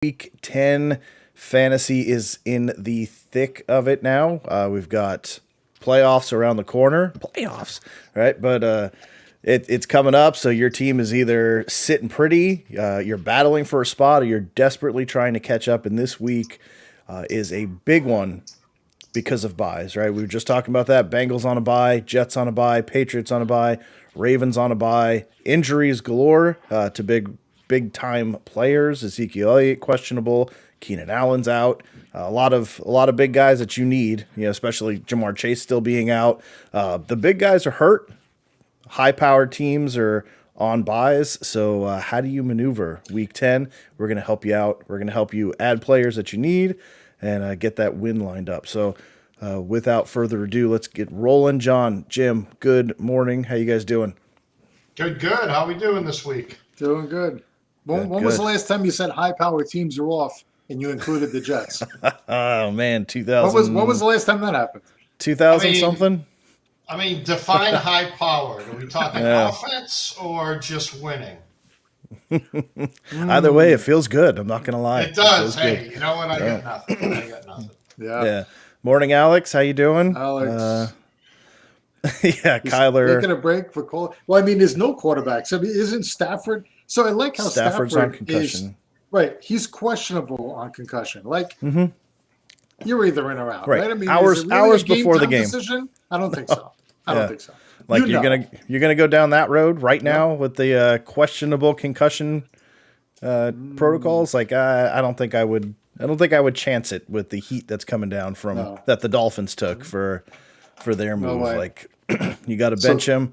Week 10 fantasy is in the thick of it now. We've got playoffs around the corner. Playoffs, right? But it's coming up, so your team is either sitting pretty, you're battling for a spot, or you're desperately trying to catch up. And this week is a big one because of buys, right? We were just talking about that. Bengals on a bye, Jets on a bye, Patriots on a bye, Ravens on a bye. Injuries galore to big time players. Ezekiel Elliott questionable. Keenan Allen's out. A lot of big guys that you need, especially Jamar Chase still being out. The big guys are hurt. High powered teams are on buys. So how do you maneuver week 10? We're going to help you out. We're going to help you add players that you need and get that win lined up. So without further ado, let's get rolling. John, Jim, good morning. How you guys doing? Good. How we doing this week? Doing good. When was the last time you said high-powered teams are off and you included the Jets? Oh, man, 2000. What was the last time that happened? 2000 something? I mean, define high-powered. Are we talking offense or just winning? Either way, it feels good. I'm not going to lie. It does. Good. You know what? I got nothing. Yeah. Morning, Alex. How you doing? Alex. Kyler. Taking a break for Cole. Well, I mean, there's no quarterbacks. I mean, isn't Stafford? So I like how Stafford's on concussion. is right. He's questionable on concussion. Like you're either in or out, right? I mean, hours before the game. Decision? I don't think so. I don't think so. Like you're gonna go down that road right now with the questionable concussion protocols. Like I don't think I would. I don't think I would chance it with the heat that's coming down from that the Dolphins took for their move. Like you got to bench him,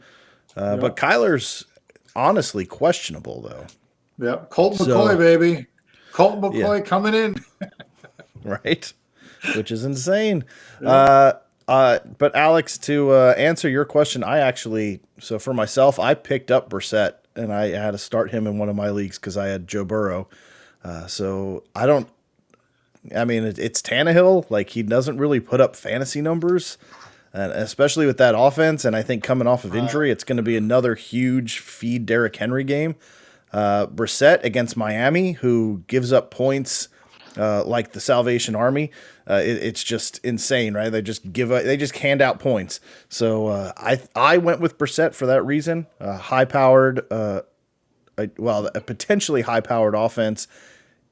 but Kyler's honestly questionable though. Yeah, Colt McCoy, baby. Colt McCoy coming in. Right, which is insane. But Alex, to answer your question, so for myself, I picked up Brissett and I had to start him in one of my leagues because I had Joe Burrow. So it's Tannehill. Like he doesn't really put up fantasy numbers, and especially with that offense. And I think coming off of injury, it's going to be another huge feed Derrick Henry game. Brissett against Miami, who gives up points like the Salvation Army. It's just insane, right? They just hand out points. So I went with Brissett for that reason. A potentially high-powered offense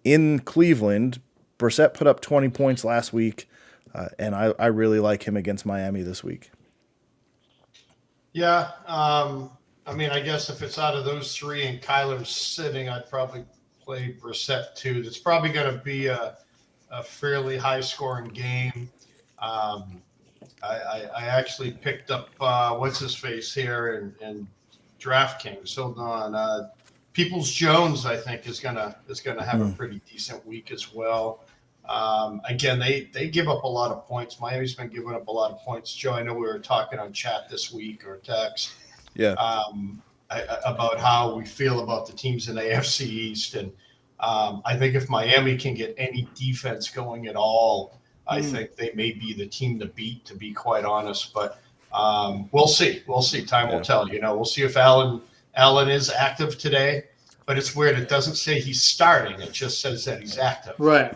in Cleveland. Brissett put up 20 points last week, and I really like him against Miami this week. Yeah, I guess if it's out of those three and Kyler's sitting, I'd probably play Brissett too. That's probably going to be a fairly high-scoring game. I actually picked up what's his face here in DraftKings. Hold on, Peoples Jones, I think, is gonna have a pretty decent week as well. Again, they give up a lot of points. Miami's been giving up a lot of points. Joe, I know we were talking on chat this week or text. Yeah. About how we feel about the teams in the AFC East, and I think if Miami can get any defense going at all, I think they may be the team to beat. To be quite honest, but we'll see. Time will tell. We'll see if Allen is active today. But it's weird. It doesn't say he's starting. It just says that he's active. Right.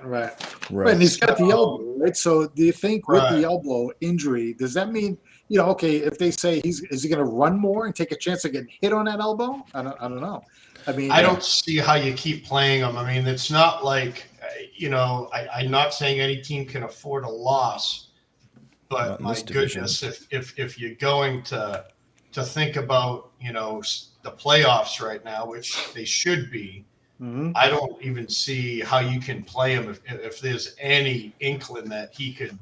And he's got the elbow, right? So do you think with the elbow injury, does that mean, if they say is he going to run more and take a chance of getting hit on that elbow? I don't know. I mean, I don't see how you keep playing him. I mean, it's not like, I'm not saying any team can afford a loss, but my goodness, if you're going to think about, the playoffs right now, which they should be, I don't even see how you can play him if there's any inkling that he could,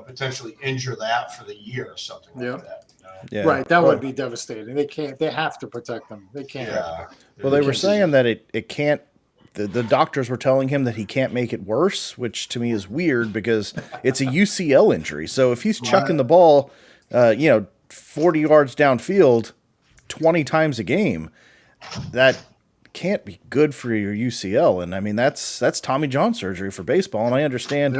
potentially injure that for the year or something like that. Yeah. Right, that would be devastating. They have to protect them. They can't. Yeah. Well, they were saying that it can't. The doctors were telling him that he can't make it worse, which to me is weird because it's a UCL injury. So if he's chucking the ball, 40 yards downfield 20 times a game, that can't be good for your UCL. And I mean, that's Tommy John surgery for baseball. And I understand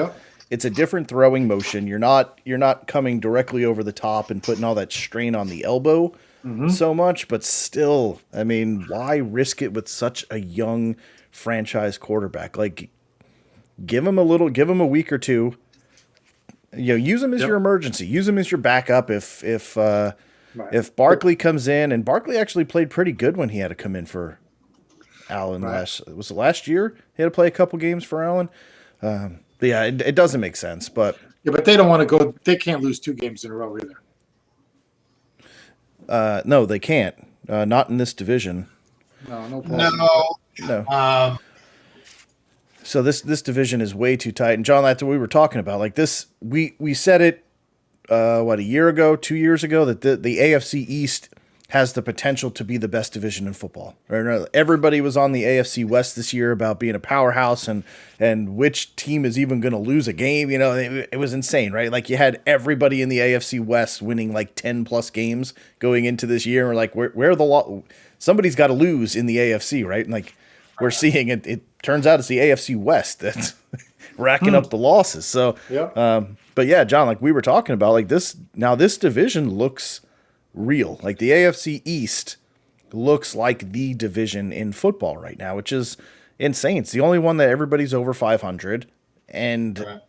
it's a different throwing motion. You're not coming directly over the top and putting all that strain on the elbow so much, but still, I mean, why risk it with such a young franchise quarterback? Like Give him a week or two. Use him as your emergency. Use him as your backup if Barkley comes in, and Barkley actually played pretty good when he had to come in for Allen last year. He had to play a couple games for Allen. But yeah, it doesn't make sense. But but they don't want to go. They can't lose 2 games in a row either. no, they can't. Not in this division. No. No. So this division is way too tight. And John, that's what we were talking about. Like this, we said it, a year ago, 2 years ago, that the AFC East has the potential to be the best division in football. Right? Everybody was on the AFC West this year about being a powerhouse and which team is even going to lose a game. It was insane, right? Like you had everybody in the AFC West winning like 10 plus games going into this year. And we're like, where are somebody's got to lose in the AFC, right? And like we're seeing it. It turns out it's the AFC West that's racking up the losses. So, but yeah, John, like we were talking about, like this division looks real. Like the AFC East looks like the division in football right now, which is insane. It's the only one that everybody's over 500 and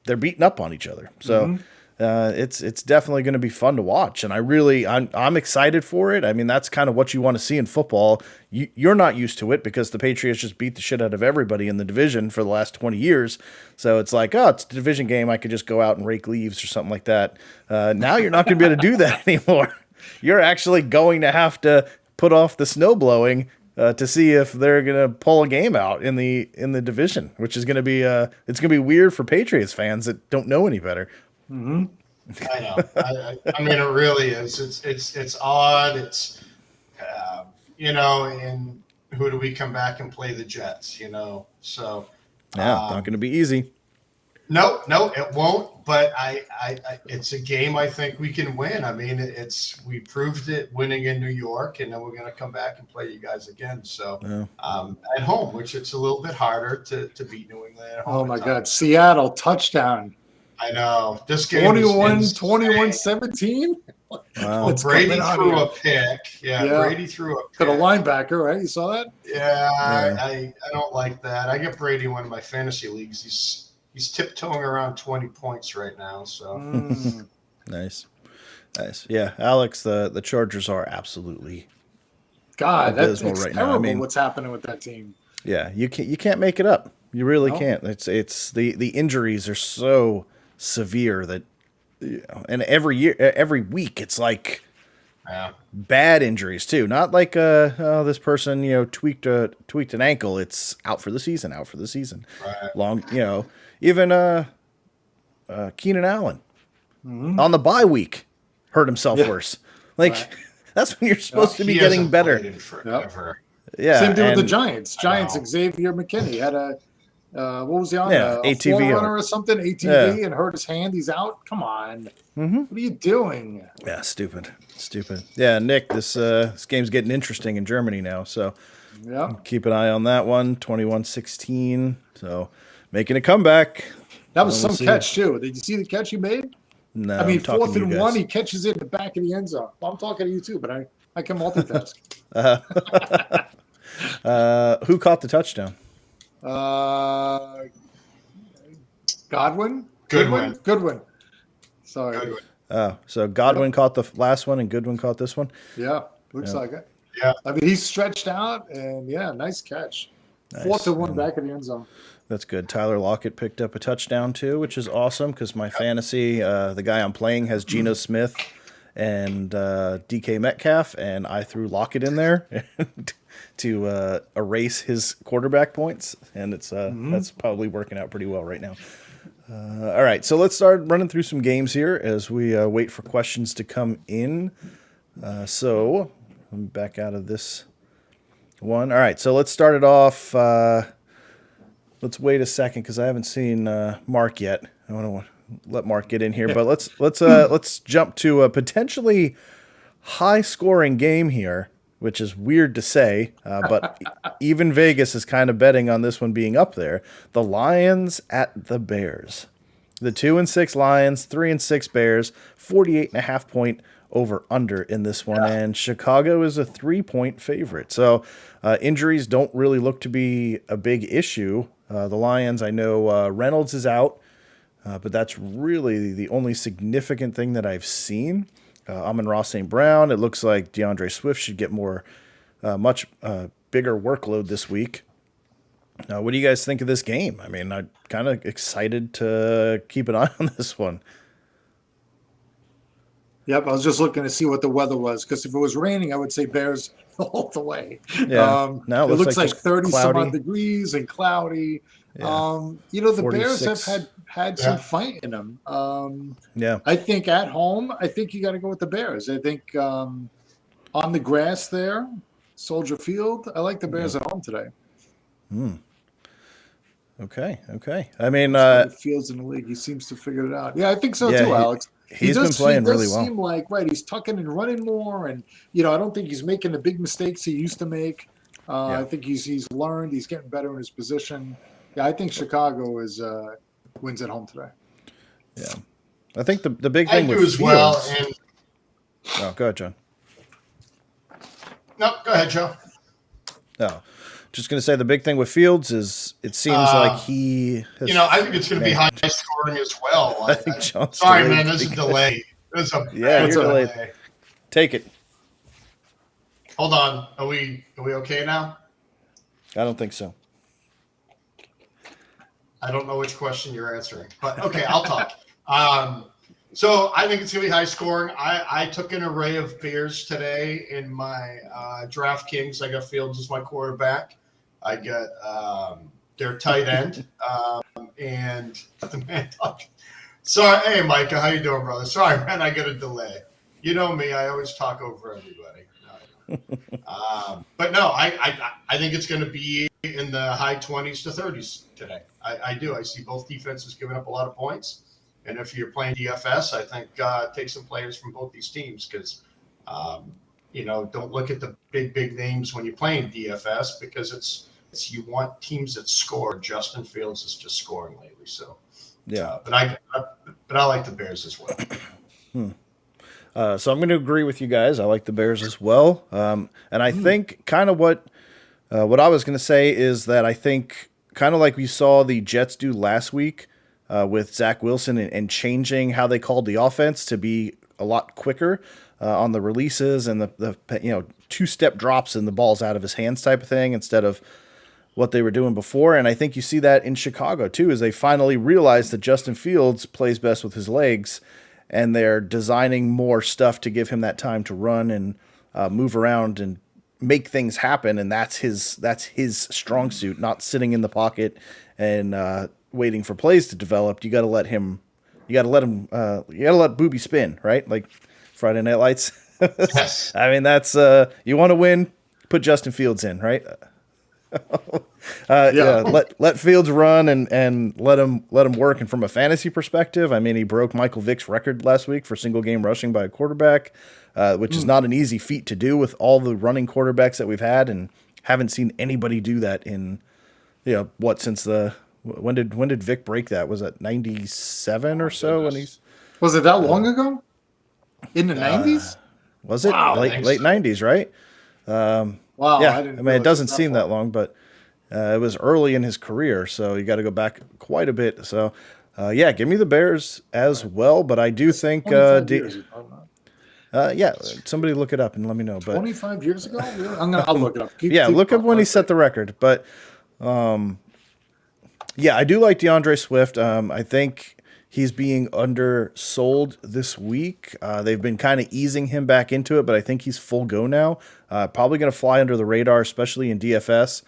they're beating up on each other. So it's definitely going to be fun to watch. And I'm excited for it. I mean, that's kind of what you want to see in football. You're not used to it because the Patriots just beat the shit out of everybody in the division for the last 20 years. So it's like, oh, it's a division game. I could just go out and rake leaves or something like that. Now you're not going to be able to do that anymore. You're actually going to have to put off the snow blowing to see if they're going to pull a game out in the division, which is going to be it's going to be weird for Patriots fans that don't know any better. I know. I mean, it really is. It's odd. It's and who do we come back and play the Jets? So not going to be easy. No, it won't. But it's a game I think we can win. I mean, we proved it winning in New York, and then we're going to come back and play you guys again. So at home, which it's a little bit harder to beat New England at home. Oh my God, Seattle touchdown! I know this game 21-17. Wow. Brady threw a pick. Yeah, Brady threw a pick. To the linebacker, right? You saw that? Yeah. I don't like that. I get Brady in one of my fantasy leagues. He's tiptoeing around 20 points right now. So Nice. Yeah, Alex, the Chargers are absolutely that's right terrible. now. I mean, what's happening with that team? Yeah, you can't make it up. You really can't. It's the injuries are so severe that and every week it's like bad injuries too. Not like this person tweaked an ankle. It's out for the season. Right. Long even Keenan Allen on the bye week hurt himself worse. Like that's when you're supposed to be getting better. Yeah. Same thing with the Giants. Xavier McKinney had a what was he on? ATV or something, ATV, and hurt his hand. He's out. Come on. What are you doing? Yeah, stupid. Yeah, Nick, this game's getting interesting in Germany now, so keep an eye on that one. 21-16, so making a comeback. That was some catch too. Did you see the catch he made? No, I mean, 4th and 1, he catches it in the back of the end zone. Well, I'm talking to you too, but I can multitask. Who caught the touchdown? Godwin. Sorry. Goodwin. Oh, so Godwin caught the last one and Goodwin caught this one? Yeah, looks like it. Yeah. I mean, he's stretched out, and nice catch. Nice. 4th and 1 back of the end zone. That's good. Tyler Lockett picked up a touchdown too, which is awesome because my fantasy, the guy I'm playing has Geno Smith and DK Metcalf, and I threw Lockett in there to erase his quarterback points, and it's that's probably working out pretty well right now. All right, so let's start running through some games here as we wait for questions to come in. So let me back out of this one. All right, so let's start it off. Let's wait a second because I haven't seen Mark yet. I want to let Mark get in here, but let's jump to a potentially high-scoring game here, which is weird to say, but even Vegas is kind of betting on this one being up there. The Lions at the Bears. The 2-6 Lions, 3-6 Bears, 48.5 point over under in this one, and Chicago is a 3-point favorite. So injuries don't really look to be a big issue The Lions, I know Reynolds is out, but that's really the only significant thing that I've seen. Amon-Ra St. Brown, it looks like DeAndre Swift should get much bigger workload this week. What do you guys think of this game? I mean, I'm kind of excited to keep an eye on this one. Yep, I was just looking to see what the weather was, because if it was raining, I would say Bears all the way. Yeah, now it looks like just 30 some cloudy. odd degrees and cloudy. Yeah. The 46. Bears have had some fight in them. Yeah, I think at home, I think you got to go with the Bears. I think on the grass there, Soldier Field, I like the Bears at home today. Okay. I mean, Fields in the league, he seems to figure it out. Yeah, I think so yeah, too, Alex. He's been playing really well. Seem like he's tucking and running more, and I don't think he's making the big mistakes he used to make. I think he's learned. He's getting better in his position. Yeah, I think Chicago wins at home today. Yeah, I think the big thing with as Fields. Well. And go ahead, John. no, go ahead, Joe. No, just going to say the big thing with Fields is it seems like he has, I think it's going to be high scoring as well. I think John's sorry, delayed man, there's a delay. There's a Yeah, bad you're delay. delayed. Take it. Hold on. Are we okay now? I don't think so. I don't know which question you're answering, but okay, I'll talk. So I think it's going to be high scoring. I took an array of Bears today in my DraftKings. I got Fields as my quarterback. I got their tight end, and the man talking. Sorry, hey Micah, how you doing, brother? Sorry, man, I got a delay. You know me, I always talk over everybody. But no, I think it's going to be in the high 20s to 30s today. I do. I see both defenses giving up a lot of points. And if you're playing DFS, I think take some players from both these teams because, don't look at the big names when you're playing DFS because it's you want teams that score. Justin Fields is just scoring lately. So, Yeah. But I like the Bears as well. So I'm going to agree with you guys. I like the Bears as well. And I think kind of what I was going to say is that I think kind of like we saw the Jets do last week with Zach Wilson and changing how they called the offense to be a lot quicker on the releases and the two-step drops and the balls out of his hands type of thing instead of what they were doing before. And I think you see that in Chicago too, as they finally realize that Justin Fields plays best with his legs and they're designing more stuff to give him that time to run and move around and make things happen. And that's his strong suit, not sitting in the pocket and waiting for plays to develop. You got to let Booby spin, right? Like Friday Night Lights. Yes. I mean, that's you want to win, put Justin Fields in, right? Let Fields run and let him work. And from a fantasy perspective, I mean, he broke Michael Vick's record last week for single game rushing by a quarterback, which is not an easy feat to do with all the running quarterbacks that we've had, and haven't seen anybody do that in since when did Vick break that? Was it 97 or so? Was it that long ago? In the 90s? Was it late 90s, right? Wow. Yeah, I mean, it doesn't seem that long, but it was early in his career, so you got to go back quite a bit. So, give me the Bears as well, but I do think, somebody look it up and let me know. But 25 years ago, I'll look it up. Look up when he set the record. But I do like DeAndre Swift. I think he's being undersold this week. They've been kind of easing him back into it, but I think he's full go now. Probably going to fly under the radar, especially in DFS.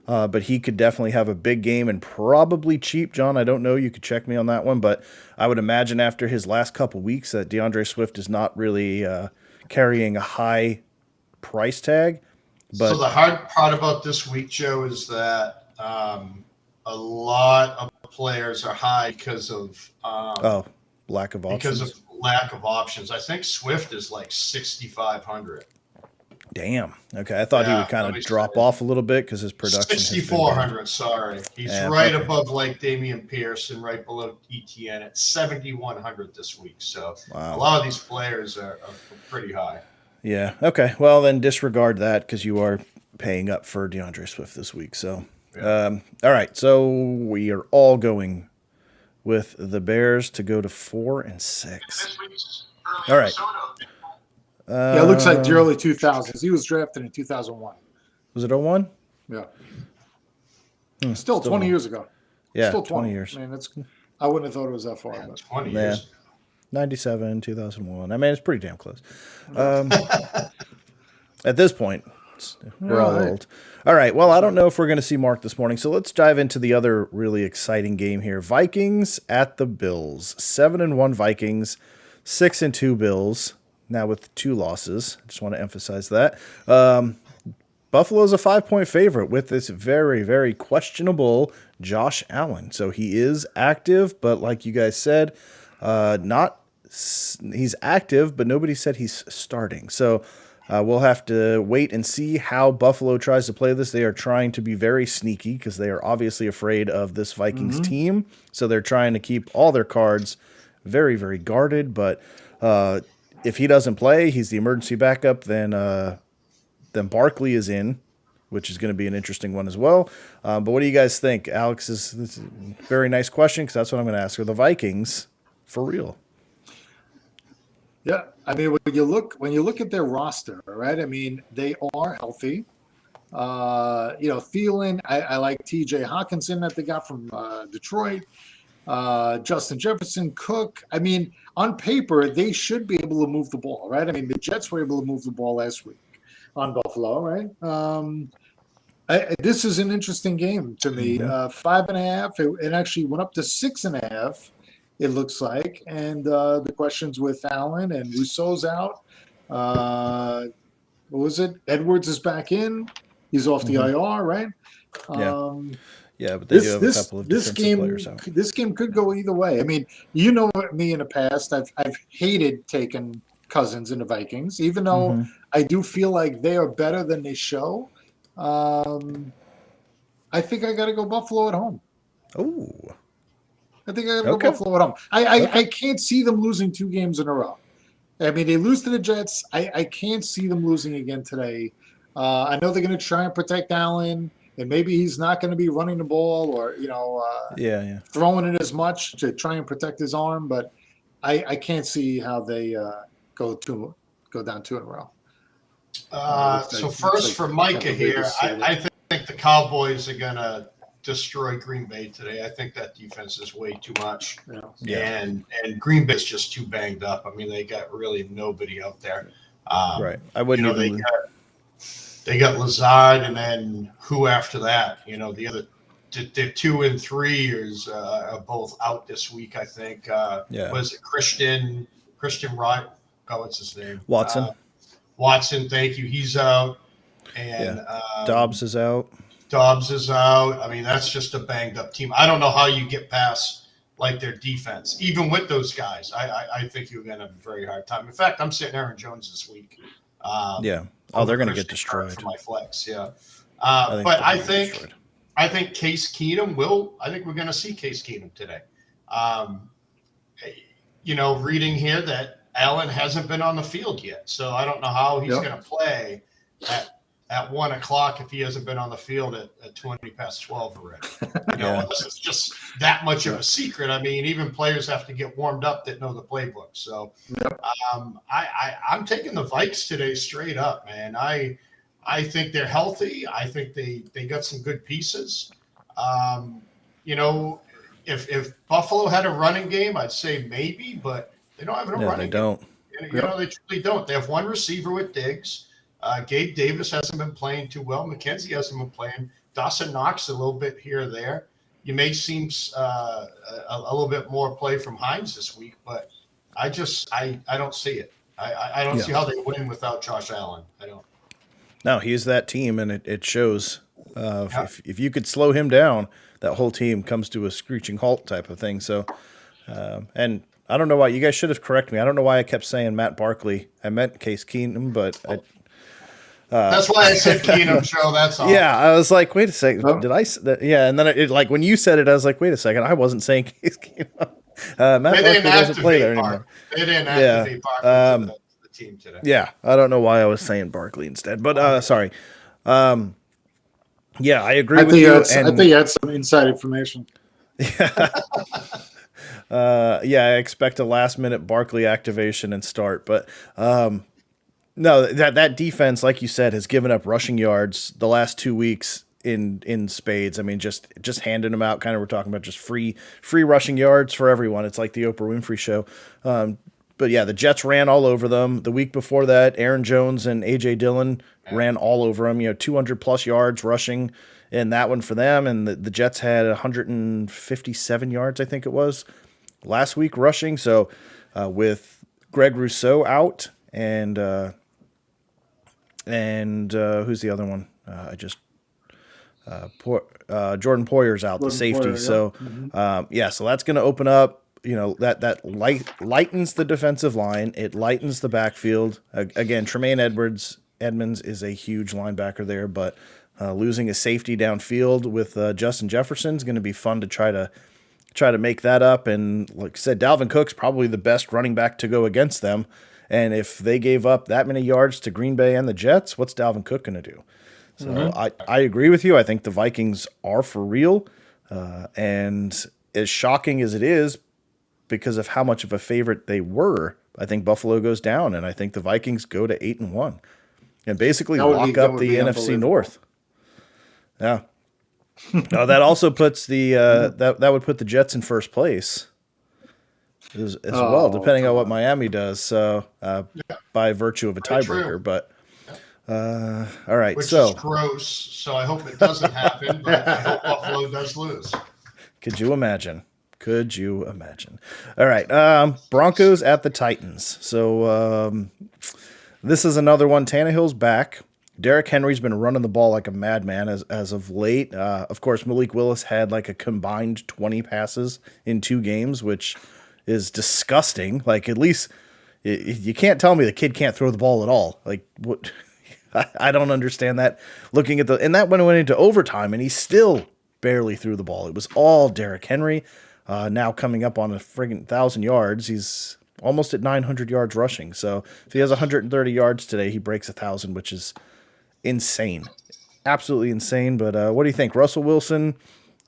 But he could definitely have a big game and probably cheap. John, I don't know. You could check me on that one. But I would imagine after his last couple weeks that DeAndre Swift is not really carrying a high price tag. But so the hard part about this week, Joe, is that a lot of players are high because of lack of options. Because of lack of options. I think Swift is like 6,500. Damn. Okay, I thought he would kind of drop off a little bit because his production. 6,400. Sorry, he's above like Damian Pierce and right below ETN at 7,100 this week. So a lot of these players are pretty high. Yeah. Okay. Well, then disregard that because you are paying up for DeAndre Swift this week. So All right, so we are all going with the Bears to go to 4-6. All right. Yeah, it looks like the early 2000s. He was drafted in 2001. Was it 01? Yeah. Still 20 years ago. Yeah, Still 20 years. I mean, I wouldn't have thought it was that far. Man, But 20 years. 97, 2001. I mean, it's pretty damn close. At this point, we're all old. All right. Well, I don't know if we're going to see Mark this morning, so let's dive into the other really exciting game here. Vikings at the Bills. 7-1 Vikings, 6-2 Bills. Now with 2 losses. I just want to emphasize that. Buffalo's a 5-point favorite with this very, very questionable Josh Allen. So he is active, but like you guys said, he's active, but nobody said he's starting. So we'll have to wait and see how Buffalo tries to play this. They are trying to be very sneaky because they are obviously afraid of this Vikings team. So they're trying to keep all their cards very, very guarded. But if he doesn't play, he's the emergency backup, then Barkley is in, which is going to be an interesting one as well. But what do you guys think? Alex, this is a very nice question because that's what I'm going to ask. Are the Vikings for real? Yeah, I mean, when you look at their roster, right? I mean, they are healthy. Thielen, I like T.J. Hawkinson that they got from Detroit. Justin Jefferson, Cook. I mean, on paper, they should be able to move the ball, right? I mean, the Jets were able to move the ball last week on Buffalo, right? This is an interesting game to me. 5.5. It actually went up to 6.5. It looks like, and the questions with Allen and Rousseau's out. What was it? Edwards is back in. He's off the IR, right? Yeah, but they do have a couple of defensive players out. This game could go either way. I mean, me in the past, I've hated taking Cousins in the Vikings, even though I do feel like they are better than they show. I think I got to go Buffalo at home. Oh. I think I got to go Buffalo at home. I can't see them losing 2 games in a row. I mean, they lose to the Jets. I can't see them losing again today. I know they're going to try and protect Allen, and maybe he's not going to be running the ball or throwing it as much to try and protect his arm. But I can't see how they go down 2 in a row. So first for Micah here, I think the Cowboys are going to destroy Green Bay today. I think that defense is way too much. Yeah. And Green Bay's just too banged up. I mean, they got really nobody out there. Right. I wouldn't even. They got Lazard, and then who after that? The 2 and 3 are both out this week, I think. Was it Christian Wright? Oh, what's his name? Watson. Watson, thank you. He's out. And Dobbs is out. I mean, that's just a banged up team. I don't know how you get past like their defense, even with those guys. I think you're going to have a very hard time. In fact, I'm sitting Aaron Jones this week. They're going to get destroyed for my flex. Yeah, but I think Case Keenum I think we're going to see Case Keenum today. Reading here that Allen hasn't been on the field yet, so I don't know how he's going to play at 1 o'clock if he hasn't been on the field at 20 past 12 already. Unless it's just that much of a secret. I mean, even players have to get warmed up that know the playbook. So I'm taking the Vikes today straight up, man. I think they're healthy. I think they got some good pieces. If Buffalo had a running game, I'd say maybe, but they don't have a running game. They truly don't. They have one receiver with Diggs. Gabe Davis hasn't been playing too well. McKenzie hasn't been playing. Dawson Knox a little bit here or there. You may seem a little bit more play from Hines this week, but I don't see it. I don't see how they win without Josh Allen. I don't. No, he's that team, and it shows. If you could slow him down, that whole team comes to a screeching halt type of thing. So, and I don't know why. You guys should have corrected me. I don't know why I kept saying Matt Barkley. I meant Case Keenum, but that's why I said Keenum show. That's all. Yeah, I was like, wait a second. Did I? Yeah, and then like when you said it, I was like, wait a second. I wasn't saying Case Keenum. Matt Barkley doesn't play there anymore. They didn't activate Barkley to the team today. Yeah, I don't know why I was saying Barkley instead, but sorry. Yeah, I agree I with think you. that's. I think you had some inside information. Yeah, I expect a last minute Barkley activation and start, but no, that defense, like you said, has given up rushing yards the last 2 weeks in spades. I mean, just handing them out. Kind of, we're talking about just free rushing yards for everyone. It's like the Oprah Winfrey show. But yeah, the Jets ran all over them. The week before that, Aaron Jones and AJ Dillon ran all over them. 200 plus yards rushing in that one for them, and the Jets had 157 yards, I think it was, last week rushing. So with Greg Rousseau out and who's the other one? Jordan Poyer's out, the safety. Poyer, yeah. So so that's going to open up. That lightens the defensive line. It lightens the backfield. Again, Tremaine Edmonds is a huge linebacker there, but losing a safety downfield with Justin Jefferson is going to be fun to try to make that up. And like I said, Dalvin Cook's probably the best running back to go against them. And if they gave up that many yards to Green Bay and the Jets, what's Dalvin Cook going to do? So I agree with you. I think the Vikings are for real. And as shocking as it is, because of how much of a favorite they were, I think Buffalo goes down, and I think the Vikings go to 8-1 and basically lock up the NFC North. Yeah. That also puts the that would put the Jets in first place as well, depending on what Miami does. So by virtue of a tiebreaker, but all right. Which is gross. So I hope it doesn't happen, but I hope Buffalo does lose. Could you imagine? All right. Broncos at the Titans. So this is another one. Tannehill's back. Derrick Henry's been running the ball like a madman as of late. Of course, Malik Willis had like a combined 20 passes in 2 games, which is disgusting. Like, at least you can't tell me the kid can't throw the ball at all. Like, what? I don't understand that. Looking at and that went into overtime, and he still barely threw the ball. It was all Derrick Henry. Now coming up on a friggin' 1,000 yards. He's almost at 900 yards rushing. So if he has 130 yards today, he breaks 1,000, which is insane. Absolutely insane. But what do you think? Russell Wilson,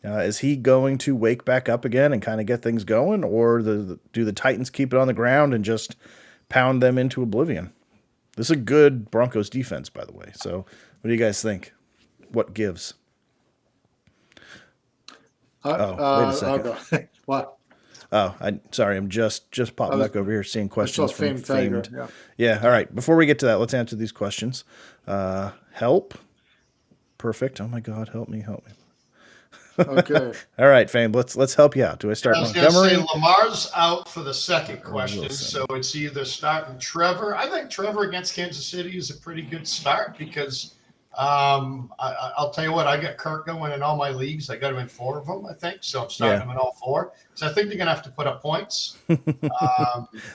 is he going to wake back up again and kind of get things going? Or do the Titans keep it on the ground and just pound them into oblivion? This is a good Broncos defense, by the way. So what do you guys think? What gives? Wait a second. What? Oh, sorry. I'm just popping back over here seeing questions from Famed. Famed. Yeah. All right. Before we get to that, let's answer these questions. Help. Perfect. Oh my God. Help me. Okay. All right, Famed. Let's help you out. Do I start I was going to Montgomery? say Lamar's out for the second question, Wilson. so it's either starting Trevor. I think Trevor against Kansas City is a pretty good start because I'll tell you what, I got Kirk going in all my leagues. I got him in 4 of them, I think. So I'm starting him in all 4. So I think they're going to have to put up points.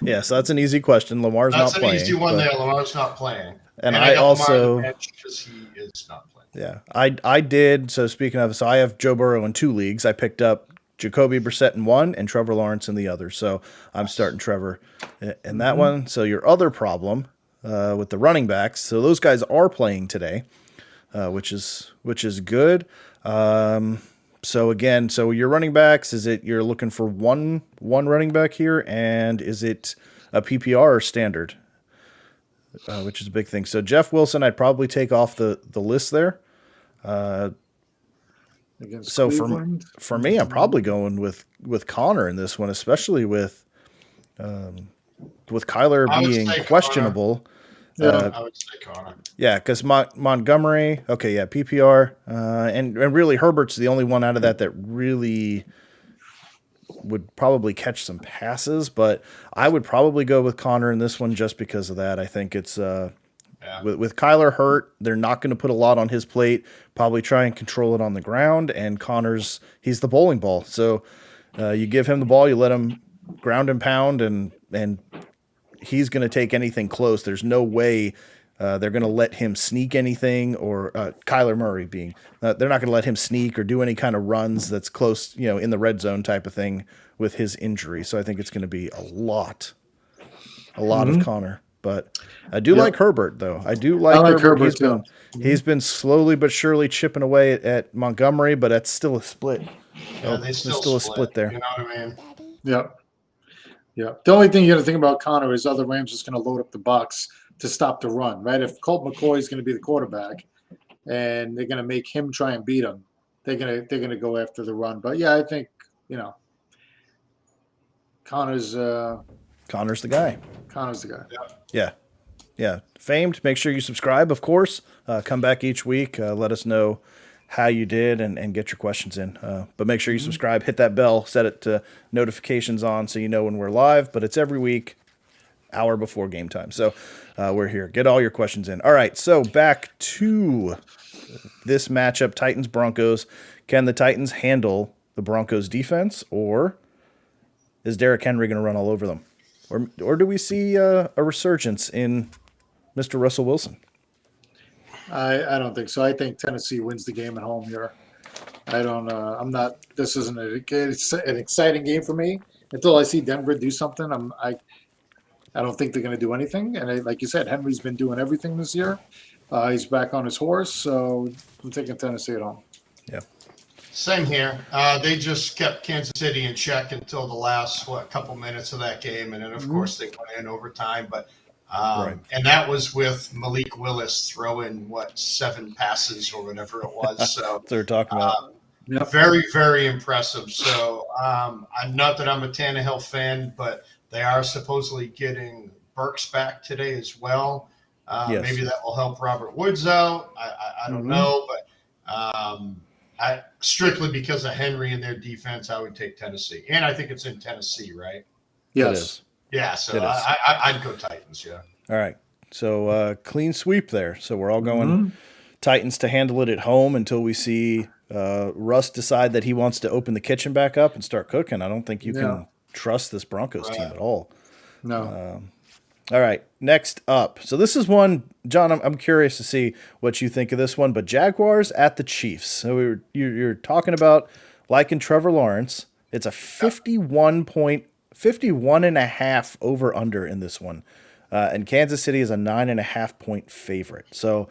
Yeah, so that's an easy question. Lamar's not playing. That's an easy one there. Lamar's not playing. And I also, because he is not playing. yeah, I did. So speaking of, so I have Joe Burrow in 2 leagues. I picked up Jacoby Brissett in 1 and Trevor Lawrence in the other. So I'm starting Trevor in that one. So your other problem with the running backs, so those guys are playing today. Which is good. So again, so your running backs, is it you're looking for one running back here, and is it a PPR or standard? Which is a big thing. So Jeff Wilson, I'd probably take off the list there. So for me, I'm probably going with Connor in this one, especially with Kyler being questionable. I would say Connor. Yeah, because Montgomery, okay, yeah, PPR, and really Herbert's the only one out of that really would probably catch some passes, but I would probably go with Connor in this one just because of that. I think it's with Kyler hurt, they're not going to put a lot on his plate, probably try and control it on the ground, and he's the bowling ball. So you give him the ball, you let him ground and pound, and he's going to take anything close. There's no way they're going to let him sneak anything, or Kyler Murray being, they're not going to let him sneak or do any kind of runs that's close, in the red zone type of thing with his injury. So I think it's going to be a lot of Connor. But I do Yep. like Herbert, though. I do like, I like Herbert. Herbert, He's been slowly but surely chipping away at Montgomery, but that's still a split. Yeah, they There's still still a split there. You know what I mean? Yep. Yeah. The only thing you got to think about Connor is other Rams is going to load up the box to stop the run, right? If Colt McCoy is going to be the quarterback, and they're going to make him try and beat him, they're going to go after the run. But yeah, I think Connor's the guy. Connor's the guy. Yeah. Famed. Make sure you subscribe, of course. Come back each week. Let us know how you did and get your questions in. But make sure you subscribe, hit that bell, set it to notifications on so you know when we're live. But it's every week, hour before game time. So we're here. Get all your questions in. All right. So back to this matchup, Titans-Broncos. Can the Titans handle the Broncos defense, or is Derrick Henry going to run all over them? Or do we see a resurgence in Mr. Russell Wilson? I don't think so. I think Tennessee wins the game at home here. I don't. I'm not. This isn't an exciting game for me until I see Denver do something. I don't think they're going to do anything. And like you said, Henry's been doing everything this year. He's back on his horse, so I'm taking Tennessee at home. Yeah. Same here. They just kept Kansas City in check until the last couple minutes of that game, and then of course they went in overtime. But and that was with Malik Willis throwing 7 passes or whatever it was. So That's what they're talking about. Very, very impressive. So I'm not that I'm a Tannehill fan, but they are supposedly getting Burks back today as well. Yes. Maybe that will help Robert Woods out. I don't know, but strictly because of Henry and their defense, I would take Tennessee. And I think it's in Tennessee, right? It Yes. is. Yeah, so It is. I'd go Titans, yeah. All right. So clean sweep there. So we're all going Titans to handle it at home until we see Russ decide that he wants to open the kitchen back up and start cooking. I don't think you can trust this Broncos team at all. No. All right, next up. So this is one, John, I'm curious to see what you think of this one, but Jaguars at the Chiefs. So you're talking about liking Trevor Lawrence. It's a 51 and a half over under in this one. And Kansas City is a 9.5 point favorite. So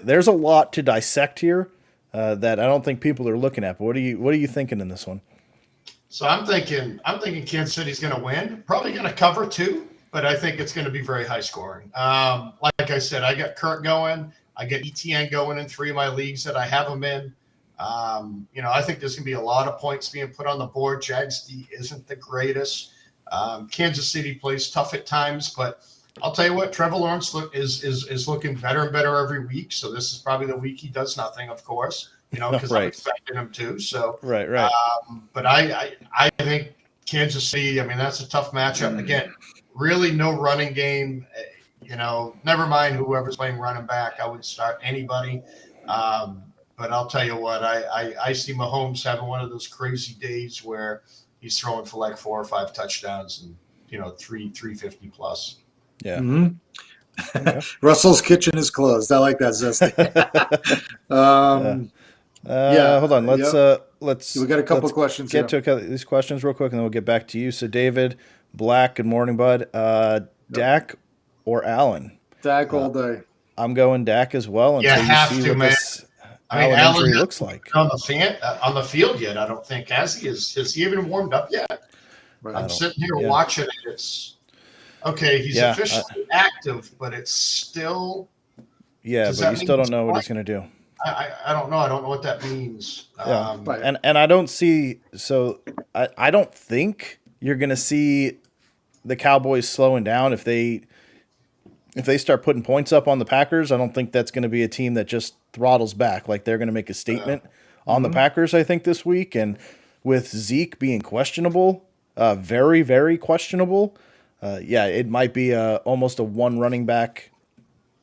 there's a lot to dissect here that I don't think people are looking at. But what are you thinking in this one? So I'm thinking Kansas City's going to win, probably going to cover too, but I think it's going to be very high scoring. Like I said, I got Kirk going, I get ETN going in 3 of my leagues that I have them in. I think there's going to be a lot of points being put on the board. Jags D isn't the greatest. Kansas City plays tough at times, but I'll tell you what, Trevor Lawrence is looking better and better every week. So this is probably the week he does nothing, of course. Because I'm expecting him to. So right. But I think Kansas City. I mean, that's a tough matchup. Again, really no running game. Never mind whoever's playing running back. I would start anybody. But I'll tell you what, I see Mahomes having one of those crazy days where he's throwing for like 4 or 5 touchdowns and 350 plus. Yeah. Okay. Russell's kitchen is closed. I like that, Zesty. Hold on. Let's. We got a couple questions. Get to these questions real quick, and then we'll get back to you. So, David Black, good morning, bud. Dak or Allen? Dak all day. I'm going Dak as well. Until you see what man. This Allen injury looks like on the field yet. I don't think has he even warmed up yet. Right. I'm sitting here watching it. It's okay. He's officially active, but it's still. Yeah, but you still don't know what he's going to do. I don't know. I don't know what that means. And I don't see. So I don't think you're going to see the Cowboys slowing down if they start putting points up on the Packers. I don't think that's going to be a team that just throttles back. Like they're going to make a statement on the Packers, I think, this week. And with Zeke being questionable, very, very questionable, it might be almost a one running back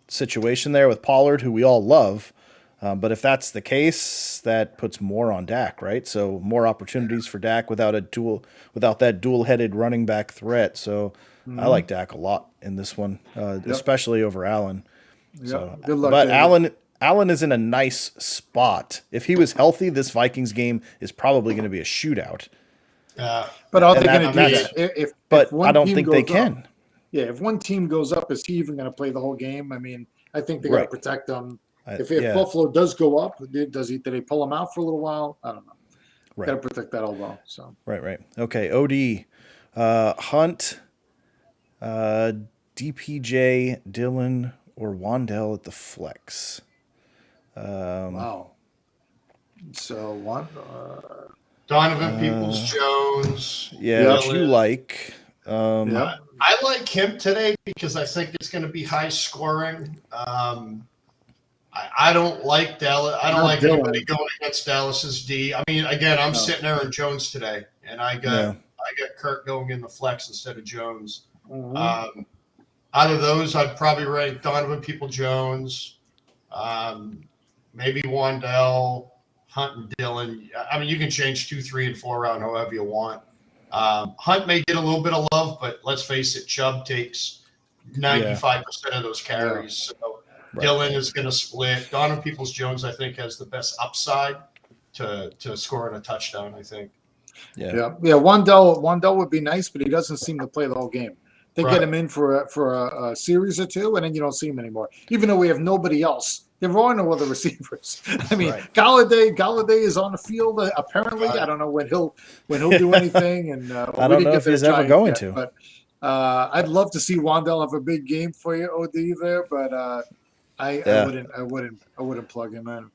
situation there with Pollard, who we all love. But if that's the case, that puts more on Dak, right? So more opportunities for Dak without that dual-headed running back threat. So I like Dak a lot in this one, especially over Allen. Yep. So, Good luck, but David. Allen is in a nice spot. If he was healthy, this Vikings game is probably going to be a shootout. But are they going to do that? But I don't think they can. if one team goes up, is he even going to play the whole game? I mean, I think they got to Right. protect him. If Yeah. Buffalo does go up, did they pull him out for a little while? I don't know. Right. Got to protect that elbow. So Right. Okay. OD, Hunt, DPJ, Dillon, or Wandell at the flex. wow. So one. Donovan Peoples-Jones. Yeah, which Dillon. you like. Yeah. I like him today because I think it's going to be high scoring. I don't like Dallas. I don't Not like Dillon. anybody going against Dallas's D. I mean, again, I'm No. sitting Aaron Jones today, and I got Yeah. Kirk going in the flex instead of Jones. Mhm. Out of those, I'd probably rank Donovan Peoples-Jones, maybe Wandell, Hunt, and Dillon. I mean, you can change 2, 3, and 4 around however you want. Hunt may get a little bit of love, but let's face it, Chubb takes 95% of those carries. So Dillon is going to split. Donovan Peoples-Jones, I think, has the best upside to scoring a touchdown, I think. Yeah. Wandell would be nice, but he doesn't seem to play the whole game. They Right. get him in for a series or two, and then you don't see him anymore. Even though we have nobody else, there are no other receivers. I mean, Right. Galladay is on the field apparently. Right. I don't know when he'll do anything, and I don't know if he's ever going to. But I'd love to see Wandell have a big game for you, OD there, but I wouldn't plug him in.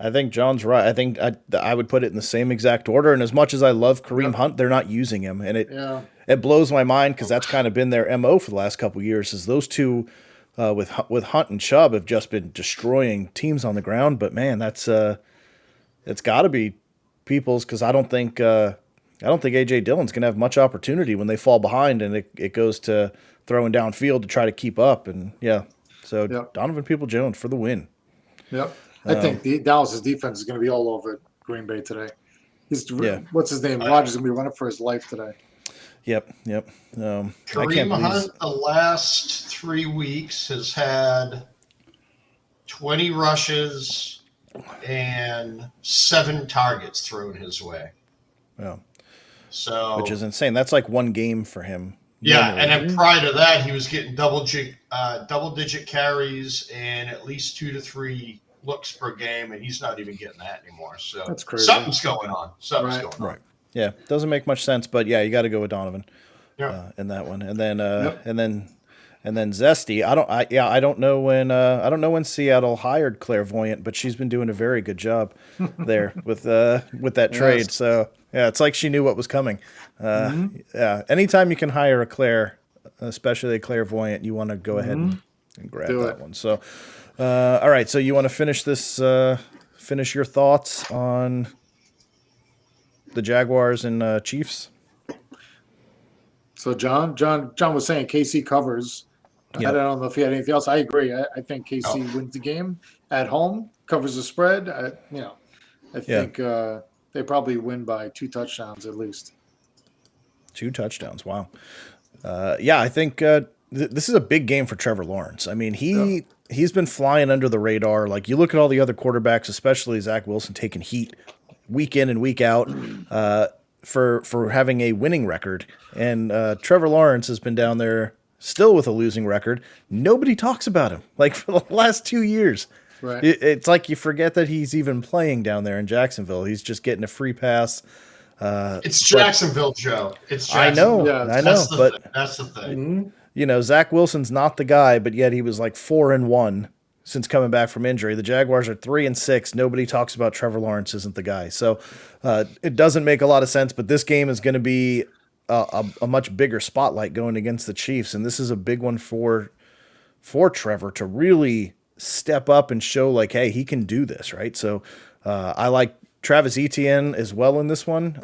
I think John's right. I think I would put it in the same exact order. And as much as I love Kareem Hunt, they're not using him, and it blows my mind because that's kind of been their MO for the last couple of years. Is those two with Hunt and Chubb have just been destroying teams on the ground. But man, that's it's got to be Peoples because I don't think AJ Dillon's gonna have much opportunity when they fall behind and it goes to throwing downfield to try to keep up. And Donovan Peoples-Jones for the win. Yep. I think Dallas's defense is going to be all over Green Bay today. What's his name? Rodgers is going to be running for his life today. Yep. Kareem Hunt, the last 3 weeks, has had 20 rushes and 7 targets thrown his way. Yeah. So, which is insane. That's like one game for him. Yeah, normally. and then prior to that, he was getting double-digit carries and at least 2 to 3 looks per game, and he's not even getting that anymore. So that's crazy. Something's going on. Right. Yeah, doesn't make much sense, but yeah, you got to go with Donovan in that one, and then and then Zesty. I don't know when Seattle hired Clairvoyant, but she's been doing a very good job there with that trade. Yes. So yeah, it's like she knew what was coming. Yeah, anytime you can hire a Claire, especially a Clairvoyant, you want to go ahead and grab that one. So. All right, so you want to finish this? Finish your thoughts on the Jaguars and Chiefs. So John was saying KC covers. Yep. I don't know if he had anything else. I agree. I think KC wins the game at home, covers the spread. I think they probably win by 2 touchdowns at least. 2 touchdowns. Wow. I think this is a big game for Trevor Lawrence. I mean, he's been flying under the radar. Like you look at all the other quarterbacks, especially Zach Wilson, taking heat week in and week out for having a winning record. And Trevor Lawrence has been down there still with a losing record. Nobody talks about him like for the last 2 years. Right. It's like you forget that he's even playing down there in Jacksonville. He's just getting a free pass. It's Jacksonville, Joe. It's Jacksonville. I know, but that's the thing. You know, Zach Wilson's not the guy, but yet he was like 4-1 since coming back from injury. The Jaguars are 3-6. Nobody talks about Trevor Lawrence isn't the guy. So it doesn't make a lot of sense, but this game is going to be a much bigger spotlight going against the Chiefs. And this is a big one for Trevor to really step up and show like, hey, he can do this. Right. So I like Travis Etienne as well in this one.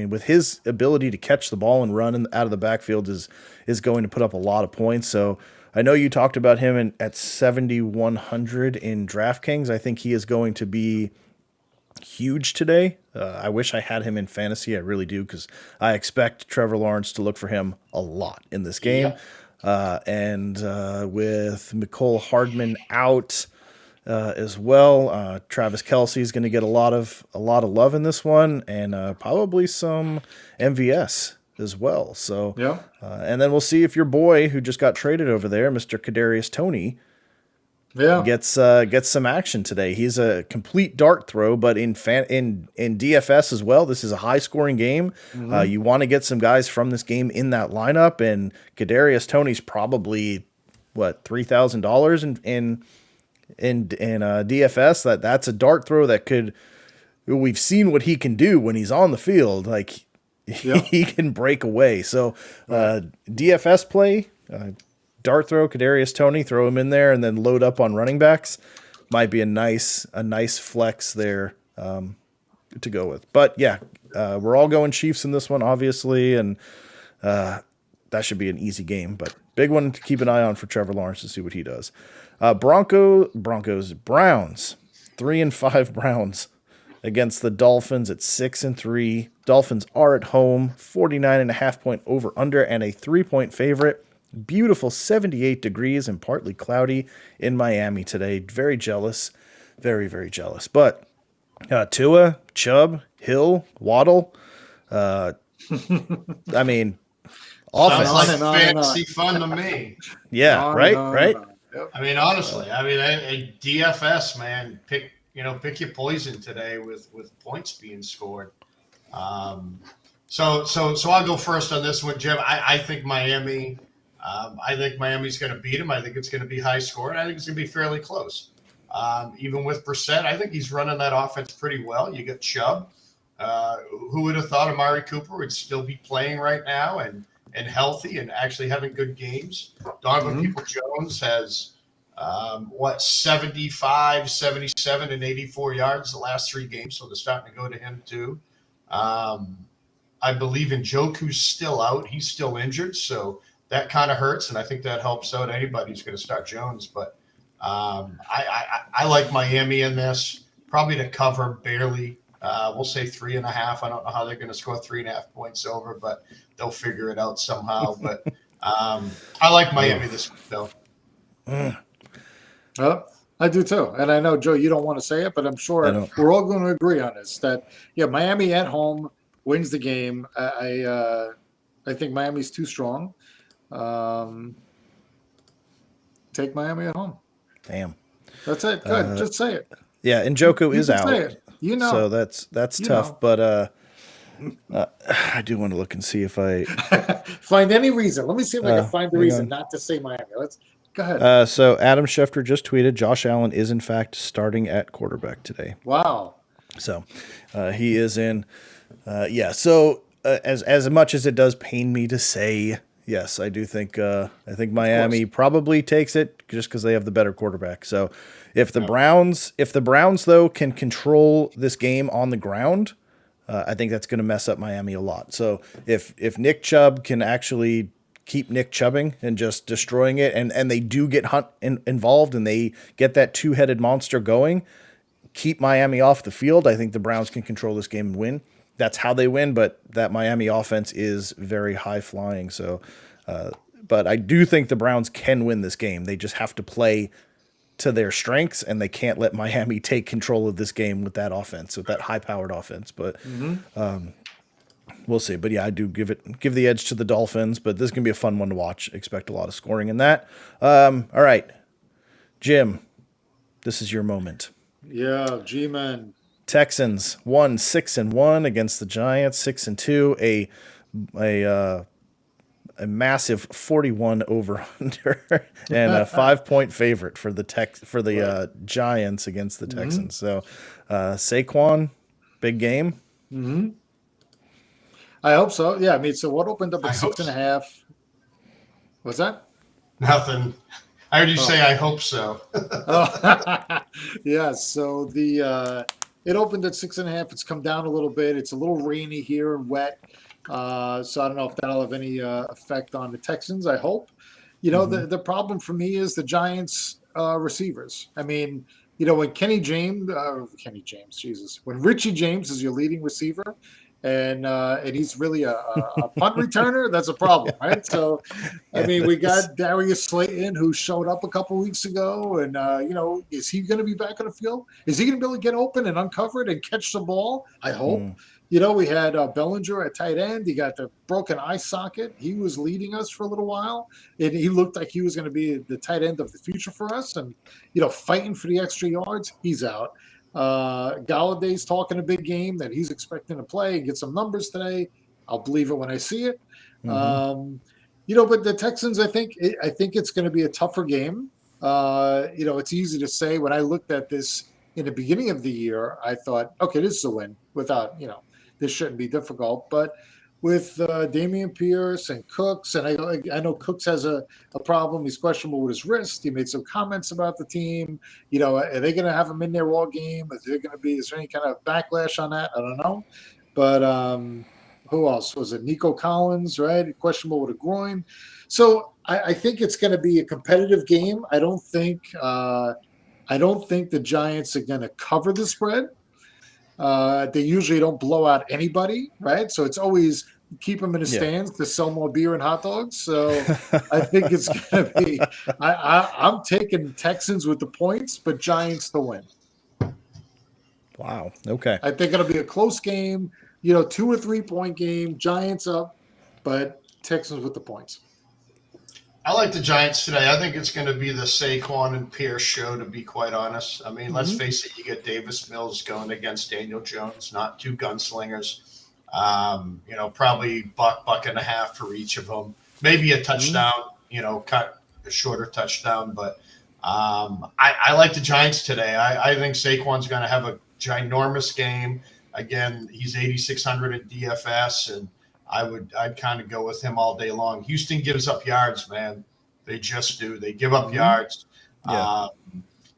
With his ability to catch the ball and run out of the backfield is going to put up a lot of points. So I know you talked about him at 7,100 in DraftKings. I think he is going to be huge today. I wish I had him in fantasy. I really do, because I expect Trevor Lawrence to look for him a lot in this game. And with Mecole Hardman out as well, Travis Kelce is going to get a lot of love in this one, and probably some MVS as well. So, Yeah. and then we'll see if your boy who just got traded over there, Mr. Kadarius Toney, Yeah. gets some action today. He's a complete dart throw, but in DFS as well, this is a high scoring game. You want to get some guys from this game in that lineup, and Kadarius Toney's probably what $3,000 in DFS. That's a dart throw that could. We've seen what he can do when he's on the field. Like he can break away. So DFS play. Dart throw, Kadarius Toney, throw him in there, and then load up on running backs. Might be a nice flex there to go with. But yeah, we're all going Chiefs in this one, obviously, and that should be an easy game. But big one to keep an eye on for Trevor Lawrence to see what he does. Browns, 3-5 Browns against the Dolphins at 6-3. Dolphins are at home, 49.5-point over under, and a 3-point favorite. Beautiful 78 degrees and partly cloudy in Miami today. Very jealous. Very, very jealous. But Tua, Chubb, Hill, Waddle. I mean, offense. Sounds like fantasy fun to me. Yeah, right? Yep. I mean, honestly, a DFS, man, pick your poison today with points being scored. So I'll go first on this one, Jim. I think Miami. I think Miami's going to beat him. I think it's going to be high scoring. I think it's going to be fairly close. Even with Brissett, I think he's running that offense pretty well. You got Chubb. Who would have thought Amari Cooper would still be playing right now and healthy and actually having good games? Donovan Peoples-Jones has 75, 77, and 84 yards the last 3 games, so they're starting to go to him too. I believe Njoku's still out. He's still injured, so that kind of hurts, and I think that helps out anybody who's going to start Jones. But I like Miami in this, probably to cover barely. We'll say 3.5. I don't know how they're going to score 3.5 points over, but they'll figure it out somehow. But I like Miami this week, though. I do too, and I know, Joe, you don't want to say it, but I'm sure we're all going to agree on this. That Miami at home wins the game. I think Miami's too strong. Take Miami at home. Damn. That's it. Good. Just say it. Yeah, Njoku is out. Say it. So that's tough. But I do want to look and see if I find any reason. Let me see if I can find the reason not to say Miami. Let's go ahead. So Adam Schefter just tweeted Josh Allen is in fact starting at quarterback today. Wow. So he is in. So as much as it does pain me to say, yes, I do think Miami probably takes it just because they have the better quarterback. So if the Browns though can control this game on the ground, I think that's going to mess up Miami a lot. So if Nick Chubb can actually keep Nick Chubbing and just destroying it, and they do get Hunt involved and they get that 2-headed monster going, keep Miami off the field, I think the Browns can control this game and win. That's how they win, but that Miami offense is very high flying. So, but I do think the Browns can win this game. They just have to play to their strengths, and they can't let Miami take control of this game with that offense, with that high-powered offense. But we'll see. But yeah, I do give the edge to the Dolphins. But this is gonna be a fun one to watch. Expect a lot of scoring in that. All right, Jim, this is your moment. Yeah, G-Man. Texans won 6-1 against the Giants, 6-2, a massive 41 over under and a 5-point favorite for the Giants against the Texans. So Saquon, big game. Mm-hmm. I hope so. Yeah, I mean, so what opened up at 6.5? What's that? Nothing. I heard you say I hope so. Yeah, so it opened at 6.5. It's come down a little bit. It's a little rainy here and wet. So I don't know if that'll have any effect on the Texans. I hope. The problem for me is the Giants receivers. I mean, when when Richie James is your leading receiver, and he's really a punt returner, that's a problem, right? So, I mean, we got Darius Slayton, who showed up a couple weeks ago, and is he going to be back on the field? Is he going to be able to get open and uncover it and catch the ball? I hope. We had Bellinger at tight end. He got the broken eye socket. He was leading us for a little while, and he looked like he was going to be the tight end of the future for us. And fighting for the extra yards, he's out. Galladay's talking a big game that he's expecting to play and get some numbers today. I'll believe it when I see it. But the Texans, I think it's going to be a tougher game. It's easy to say. When I looked at this in the beginning of the year, I thought, okay, this is a win without, this shouldn't be difficult. But with Dameon Pierce and Cooks, and I know Cooks has a problem. He's questionable with his wrist. He made some comments about the team. Are they going to have him in there all game? Is there any kind of backlash on that? I don't know. But who else was it? Nico Collins, right? Questionable with a groin. So I think it's going to be a competitive game. I don't think the Giants are going to cover the spread. They usually don't blow out anybody, right? So it's always keep them in the stands to sell more beer and hot dogs. So I think it's going to be I'm taking Texans with the points, but Giants to win. Wow. Okay. I think it'll be a close game, 2 or 3 point game, Giants up, but Texans with the points. I like the Giants today. I think it's going to be the Saquon and Pierce show, to be quite honest. I mean, let's face it, you get Davis Mills going against Daniel Jones, not two gunslingers. Probably buck and a half for each of them. Maybe a touchdown, cut a shorter touchdown. But I like the Giants today. I think Saquon's going to have a ginormous game. Again, he's 8,600 in DFS, and I'd kind of go with him all day long. Houston gives up yards, man. They just do. They give up yards. Yeah.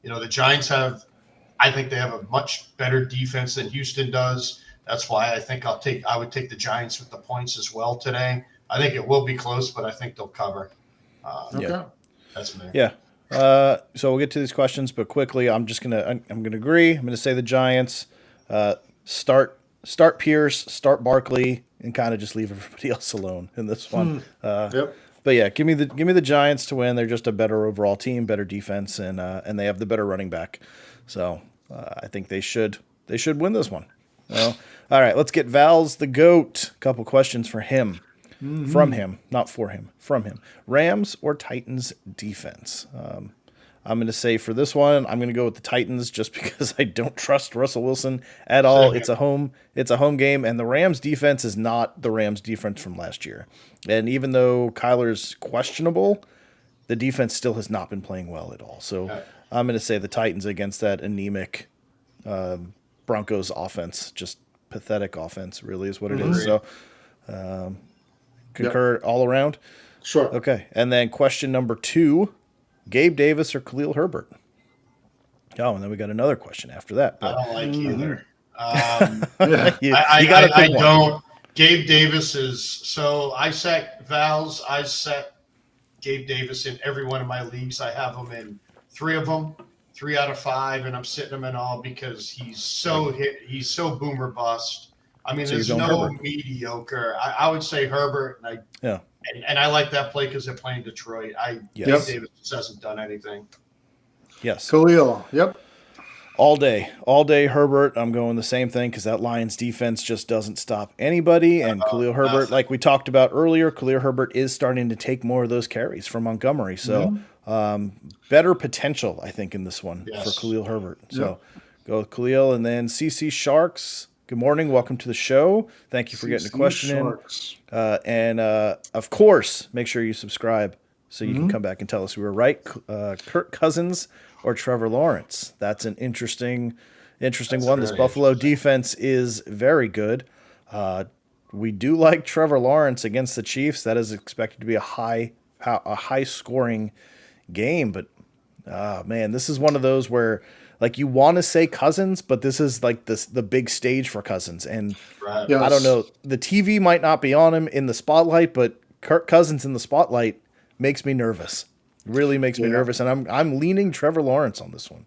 The Giants I think they have a much better defense than Houston does. That's why I think I would take the Giants with the points as well today. I think it will be close, but I think they'll cover. Okay. That's me. Yeah. So we'll get to these questions, but quickly, I'm gonna agree. I'm gonna say the Giants. Start Pierce, start Barkley, and kind of just leave everybody else alone in this one. Yep. But yeah, give me the Giants to win. They're just a better overall team, better defense, and they have the better running back. So I think they should win this one. Well, all right, let's get Val's the GOAT. A couple questions for him. From him, not for him, from him. Rams or Titans defense? I'm going to say for this one, I'm going to go with the Titans just because I don't trust Russell Wilson at all. It's a home game, and the Rams defense is not the Rams defense from last year. And even though Kyler's questionable, the defense still has not been playing well at all. So I'm going to say the Titans against that anemic Broncos offense, just pathetic offense, really is what it is. So concur all around. Sure. Okay, and then question number 2. Gabe Davis or Khalil Herbert? Oh, and then we got another question after that. But, I don't like either. you got to pick one. Don't. Gabe Davis is so. I set Gabe Davis in every one of my leagues. I have him in 3 of them, 3 out of 5, and I'm sitting him in all because he's so boomer bust. I mean, So there's you're no going Herbert. mediocre. I would say Herbert, and I like that play because they're playing Detroit. Gabe Davis just hasn't done anything. Yes. Khalil. Yep. All day Herbert. I'm going the same thing because that Lions defense just doesn't stop anybody. And Khalil Herbert, like we talked about earlier, Khalil Herbert is starting to take more of those carries from Montgomery. So better potential, I think, in this one for Khalil Herbert. So go with Khalil. And then CC Sharks. Good morning. Welcome to the show. Thank you for getting the question in. And of course, make sure you subscribe so you can come back and tell us we were right. Kirk Cousins or Trevor Lawrence? That's an interesting one. This Buffalo defense is very good. We do like Trevor Lawrence against the Chiefs. That is expected to be a high scoring game. But man, this is one of those where like you want to say Cousins, but this is like the big stage for Cousins. And I don't know, the TV might not be on him in the spotlight, but Kirk Cousins in the spotlight makes me nervous. Really makes me nervous, and I'm leaning Trevor Lawrence on this one.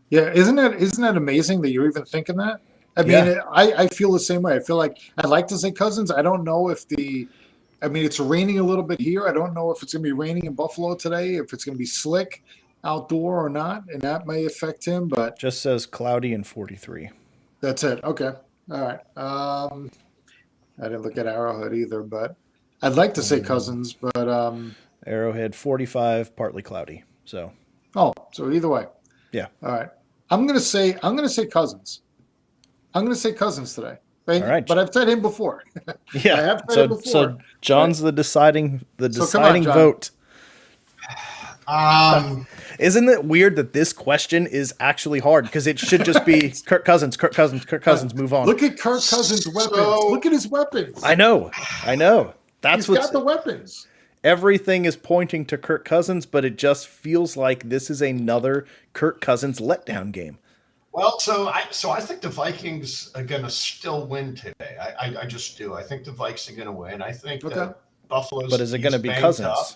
Yeah, isn't that amazing that you're even thinking that? I mean, I feel the same way. I feel like I'd like to say Cousins. I don't know if it's raining a little bit here. I don't know if it's going to be raining in Buffalo today, if it's going to be slick outdoor or not, and that may affect him. But just says cloudy and 43. That's it. Okay. All right. I didn't look at Arrowhead either, but I'd like to say Cousins, but Arrowhead 45, partly cloudy. So so either way. yeah. All right. I'm gonna say Cousins. I'm gonna say Cousins today. But, All right. but I've said him before. Yeah. I have said it before. So John's the deciding come on, John. vote. Um, Isn't it weird that this question is actually hard because it should just be Kirk Cousins, Kirk Cousins, Kirk Cousins, move on. Look at Kirk Cousins' weapons. Look at his weapons. I know. That's He's got the weapons. Everything is pointing to Kirk Cousins, but it just feels like this is another Kirk Cousins letdown game. well, so I think the Vikings are going to still win today. I just do. I think the Vikes are going to win. I think that Buffalo's. But is it going to be banged Cousins? up.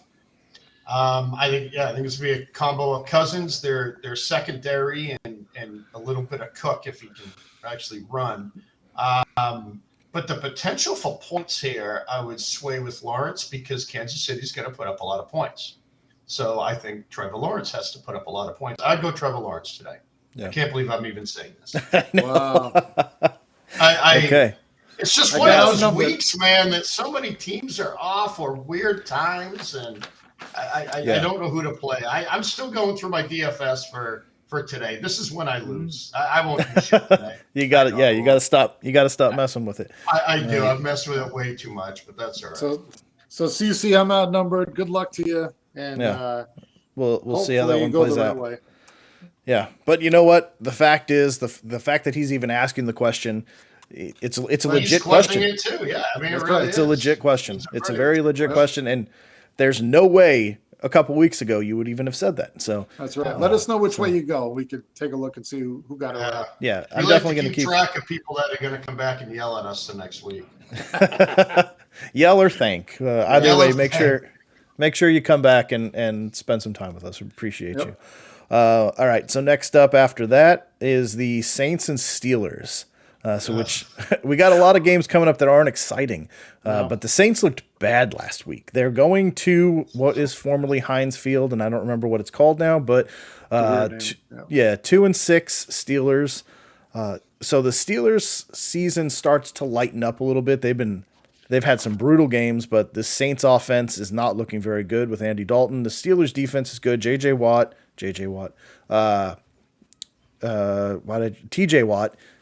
I think it's going to be a combo of Cousins. They're secondary and a little bit of Cook if he can actually run. But the potential for points here, I would sway with Lawrence because Kansas City's going to put up a lot of points. So I think Trevor Lawrence has to put up a lot of points. I'd go Trevor Lawrence today. Yeah. I can't believe I'm even saying this. Wow. Okay. It's just I one of got those outnumbered. weeks, man, that so many teams are off or weird times, and I Yeah. don't know who to play. I'm still going through my DFS for today. This is when I lose. I won't do shit today. You got it. Yeah, you got to stop. You got to stop messing with it. I do. I've messed with it way too much, but that's all right. So CC, I'm outnumbered. Good luck to you. And We'll see how that hopefully one you go plays the right out. way. Yeah, but you know what? The fact is, the fact that he's even asking the question, it's a Well, legit he's questioning question. it too. Yeah, I mean, That's it really right. It's a is. legit question. It's It's a very- very legit Well- question, and there's no way a couple weeks ago you would even have said that. So That's right. Let us know which way you go. We could take a look and see who got it Yeah. right. yeah, We I'm like definitely to going to keep keep track of people that are going to come back and yell at us the next week. yell or thank. Either Yell way, or make sure you come back and spend some time with us. We appreciate Yep. you. All right. So next up after that is the Saints and Steelers. Which we got a lot of games coming up that aren't exciting. But the Saints looked bad last week. They're going to what is formerly Heinz Field, and I don't remember what it's called now. But Weird name. 2-6 Steelers. So the Steelers season starts to lighten up a little bit. They've had some brutal games, but the Saints offense is not looking very good with Andy Dalton. The Steelers defense is good. TJ Watt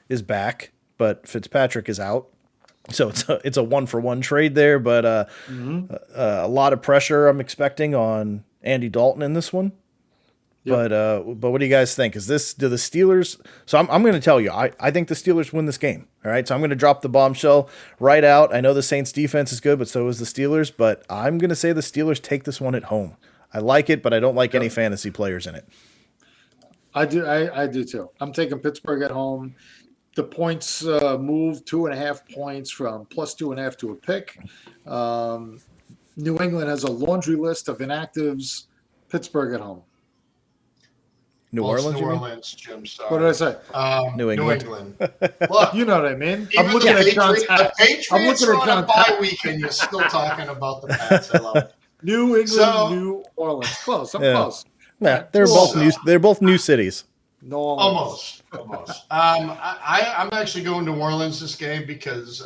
is back, but Fitzpatrick is out. So it's a 1-for-1 trade there, but a lot of pressure I'm expecting on Andy Dalton in this one. Yep. But what do you guys think? Do the Steelers? So I'm going to tell you, I think the Steelers win this game. All right, so I'm going to drop the bombshell right out. I know the Saints defense is good, but so is the Steelers. But I'm going to say the Steelers take this one at home. I like it, but I don't like any fantasy players in it. I do too. I'm taking Pittsburgh at home. The points moved 2.5 points from +2.5 to a pick. New England has a laundry list of inactives. Pittsburgh at home. New Well, it's Orleans, New you mean? Orleans, Jim. Sorry. What did I say? New New England. England. Look, You know what I mean. even I'm looking at John's hat. Patriots I'm looking are at on John's a bye hat. week, and you're still talking about the Pats. I love it. New England, So- New Orleans. Close. I'm Yeah. close. Yeah, they're Well, both new cities. New Orleans. Almost. I'm actually going to New Orleans this game because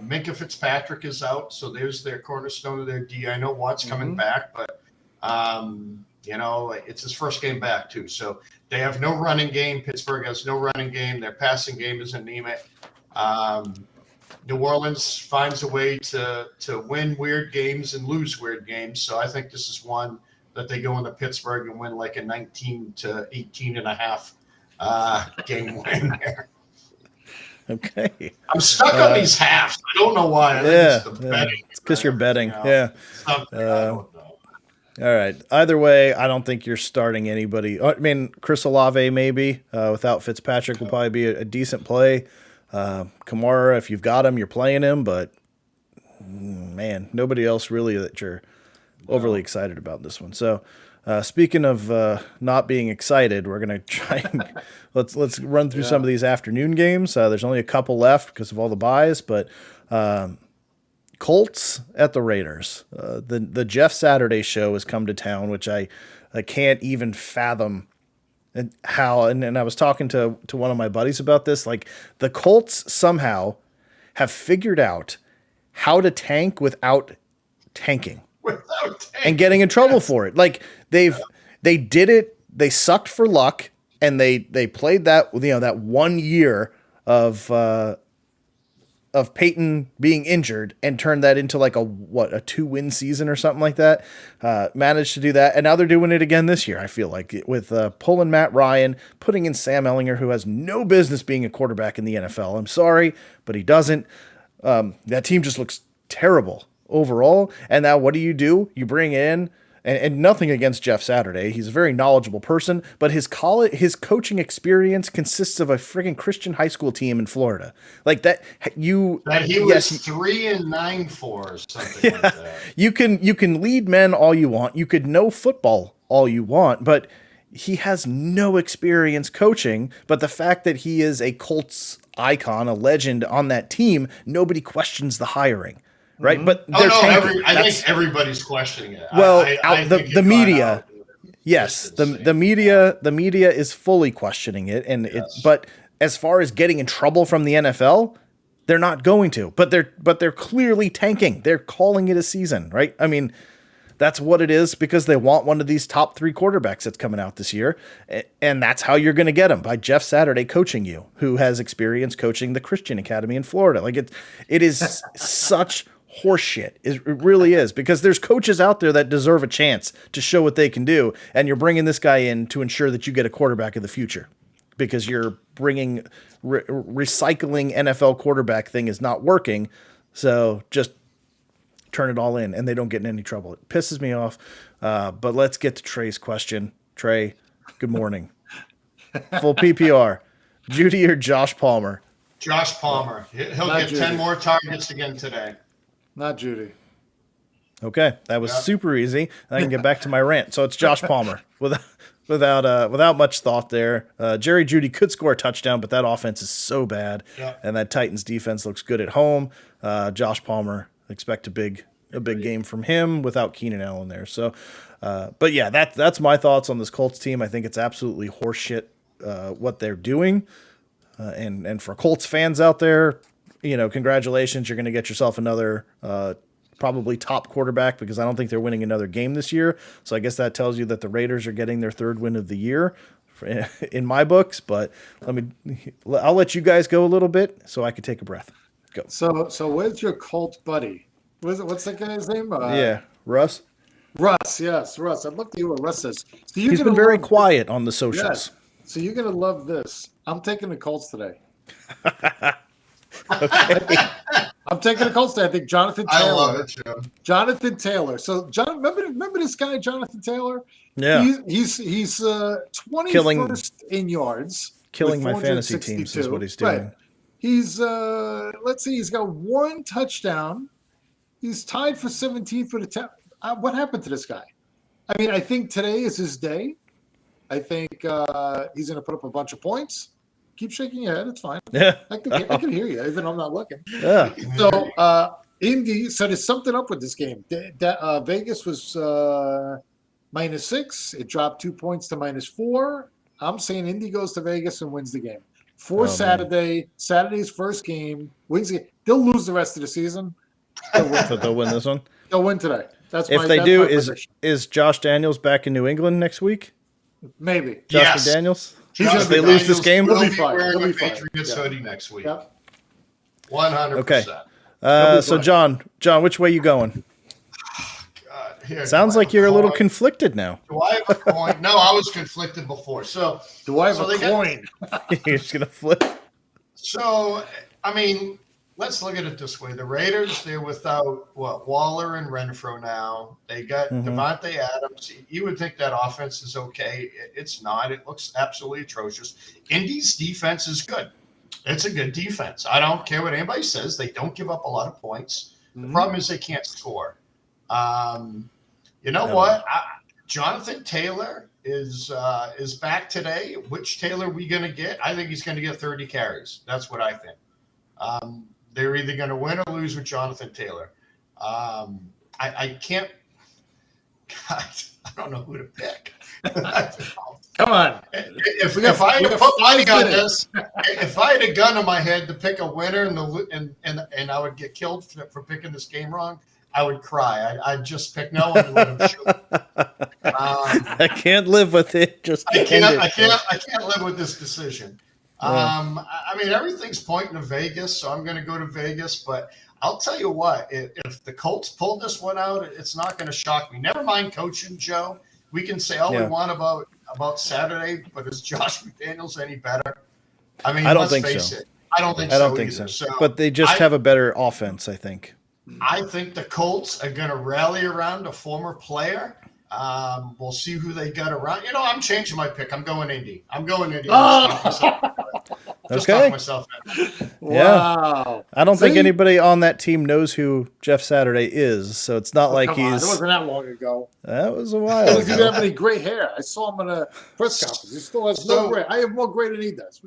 Minka Fitzpatrick is out, so there's their cornerstone of their D. I know Watt's coming back, but it's his first game back too. So they have no running game. Pittsburgh has no running game. Their passing game is anemic. New Orleans finds a way to win weird games and lose weird games. So I think this is one that they go into Pittsburgh and win like a 19-18.5 game win there. Okay. I'm stuck on these halves. I don't know why. I think it's the betting. It's because you're betting. You know, Yeah. something, I don't know. All right. Either way, I don't think you're starting anybody. I mean, Chris Olave maybe without Fitzpatrick will probably be a decent play. Kamara, if you've got him, you're playing him, but man, nobody else really that you're overly excited about this one. So, speaking of not being excited, we're gonna try and let's run through some of these afternoon games. There's only a couple left because of all the buys, but Colts at the Raiders. The Jeff Saturday show has come to town, which I can't even fathom and I was talking to one of my buddies about this. Like the Colts somehow have figured out how to tank without tanking and getting in trouble for it. Like they did it. They sucked for luck, and they played that, that 1 year of Peyton being injured and turned that into like a 2-win season or something like that. Managed to do that. And now they're doing it again this year. I feel like with pulling Matt Ryan, putting in Sam Ellinger, who has no business being a quarterback in the NFL. I'm sorry, but he doesn't. That team just looks terrible overall. And now what do? You bring in, and nothing against Jeff Saturday. He's a very knowledgeable person, but his coaching experience consists of a freaking Christian high school team in Florida. Like that, he was 3-9 for or something like that. You can lead men all you want. You could know football all you want, but he has no experience coaching. But the fact that he is a Colts icon, a legend on that team, nobody questions the hiring. Right, but I think everybody's questioning it. Well, the media, yes, the media is fully questioning it, and yes. But as far as getting in trouble from the NFL, they're not going to. But they're clearly tanking. They're calling it a season, right? I mean, that's what it is because they want one of these top 3 quarterbacks that's coming out this year, and that's how you're going to get them, by Jeff Saturday coaching you, who has experience coaching the Christian Academy in Florida. Like it is such horseshit. It really is, because there's coaches out there that deserve a chance to show what they can do, and you're bringing this guy in to ensure that you get a quarterback of the future, because you're bringing recycling NFL quarterback thing is not working. So just turn it all in, and they don't get in any trouble. It pisses me off. But let's get to Trey's question. Trey, good morning. Full PPR, Jeudy or Josh Palmer? Josh Palmer. He'll get Jeudy. 10 more targets again today. Not Jeudy. Okay, that was super easy. I can get back to my rant. So it's Josh Palmer without much thought there. Jerry Jeudy could score a touchdown, but that offense is so bad, and that Titans defense looks good at home. Josh Palmer, expect a big game from him without Keenan Allen there. So, but yeah, that's my thoughts on this Colts team. I think it's absolutely horseshit what they're doing, and for Colts fans out there, congratulations. You're going to get yourself another probably top quarterback, because I don't think they're winning another game this year. So I guess that tells you that the Raiders are getting their 3rd win of the year in my books. But I'll let you guys go a little bit so I could take a breath. Go. So where's your Colt buddy? What's that guy's name? Russ. Russ, yes, Russ. I'd love to hear what Russ says. So he's been very quiet on the socials. Yeah. So you're going to love this. I'm taking the Colts today. Okay. I'm taking the Colts today. I think Jonathan Taylor. I love it, Jim. Jonathan Taylor. So remember this guy, Jonathan Taylor? Yeah. He's 21st in yards. Killing my fantasy teams is what he's doing. Right. He's let's see, he's got 1 touchdown. He's tied for 17th for the what happened to this guy? I mean, I think today is his day. I think he's going to put up a bunch of points. Keep shaking your head. It's fine. Yeah. I can hear you, even though I'm not looking. Yeah. So, Indy, so there's something up with this game. Vegas was -6. It dropped 2 points to -4. I'm saying Indy goes to Vegas and wins the game. Saturday's first game, wins the game. They'll lose the rest of the season. But they'll win this one? They'll win today. Is Josh Daniels back in New England next week? Maybe. Josh McDaniels? If they lose this game, he'll be wearing a Patriots hoodie next week. Yep. 100%. Okay. So John, which way you going? Sounds like you're a little conflicted now. Do I have a coin? No, I was conflicted before. So do I have a coin? You're just gonna flip. So I mean, let's look at it this way: the Raiders, they're without Waller and Renfro now. They got Devontae Adams. You would think that offense is okay. It's not. It looks absolutely atrocious. Indy's defense is good. It's a good defense. I don't care what anybody says. They don't give up a lot of points. The problem is they can't score. You know what? Jonathan Taylor is back today. Which Taylor are we going to get? I think he's going to get 30 carries. That's what I think. They're either going to win or lose with Jonathan Taylor. I can't. God, I don't know who to pick. Come on. If I had to put money on this, if I had a gun in my head to pick a winner and I would get killed for picking this game wrong, I would cry. I'd just pick no one and let him shoot. I can't live with it. Just I end it. can't live with this decision. Yeah. I mean, everything's pointing to Vegas, so I'm going to go to Vegas. But I'll tell you what, if the Colts pulled this one out, it's not going to shock me. Never mind coaching, Joe. We can say all we want about Saturday, but is Josh McDaniels any better? I mean, I don't let's think face so. it. I don't think so. So, but they just have a better offense, I think. I think the Colts are going to rally around a former player. We'll see who they got around. I'm changing my pick. I'm going Indy. Just Okay. talk myself in. Wow. I don't think anybody on that team knows who Jeff Saturday is, so it's not like Come on, he's. it wasn't that long ago. That was a He while didn't ago. have any gray hair. I saw him in a press conference. He still has no gray. I have more gray than he does.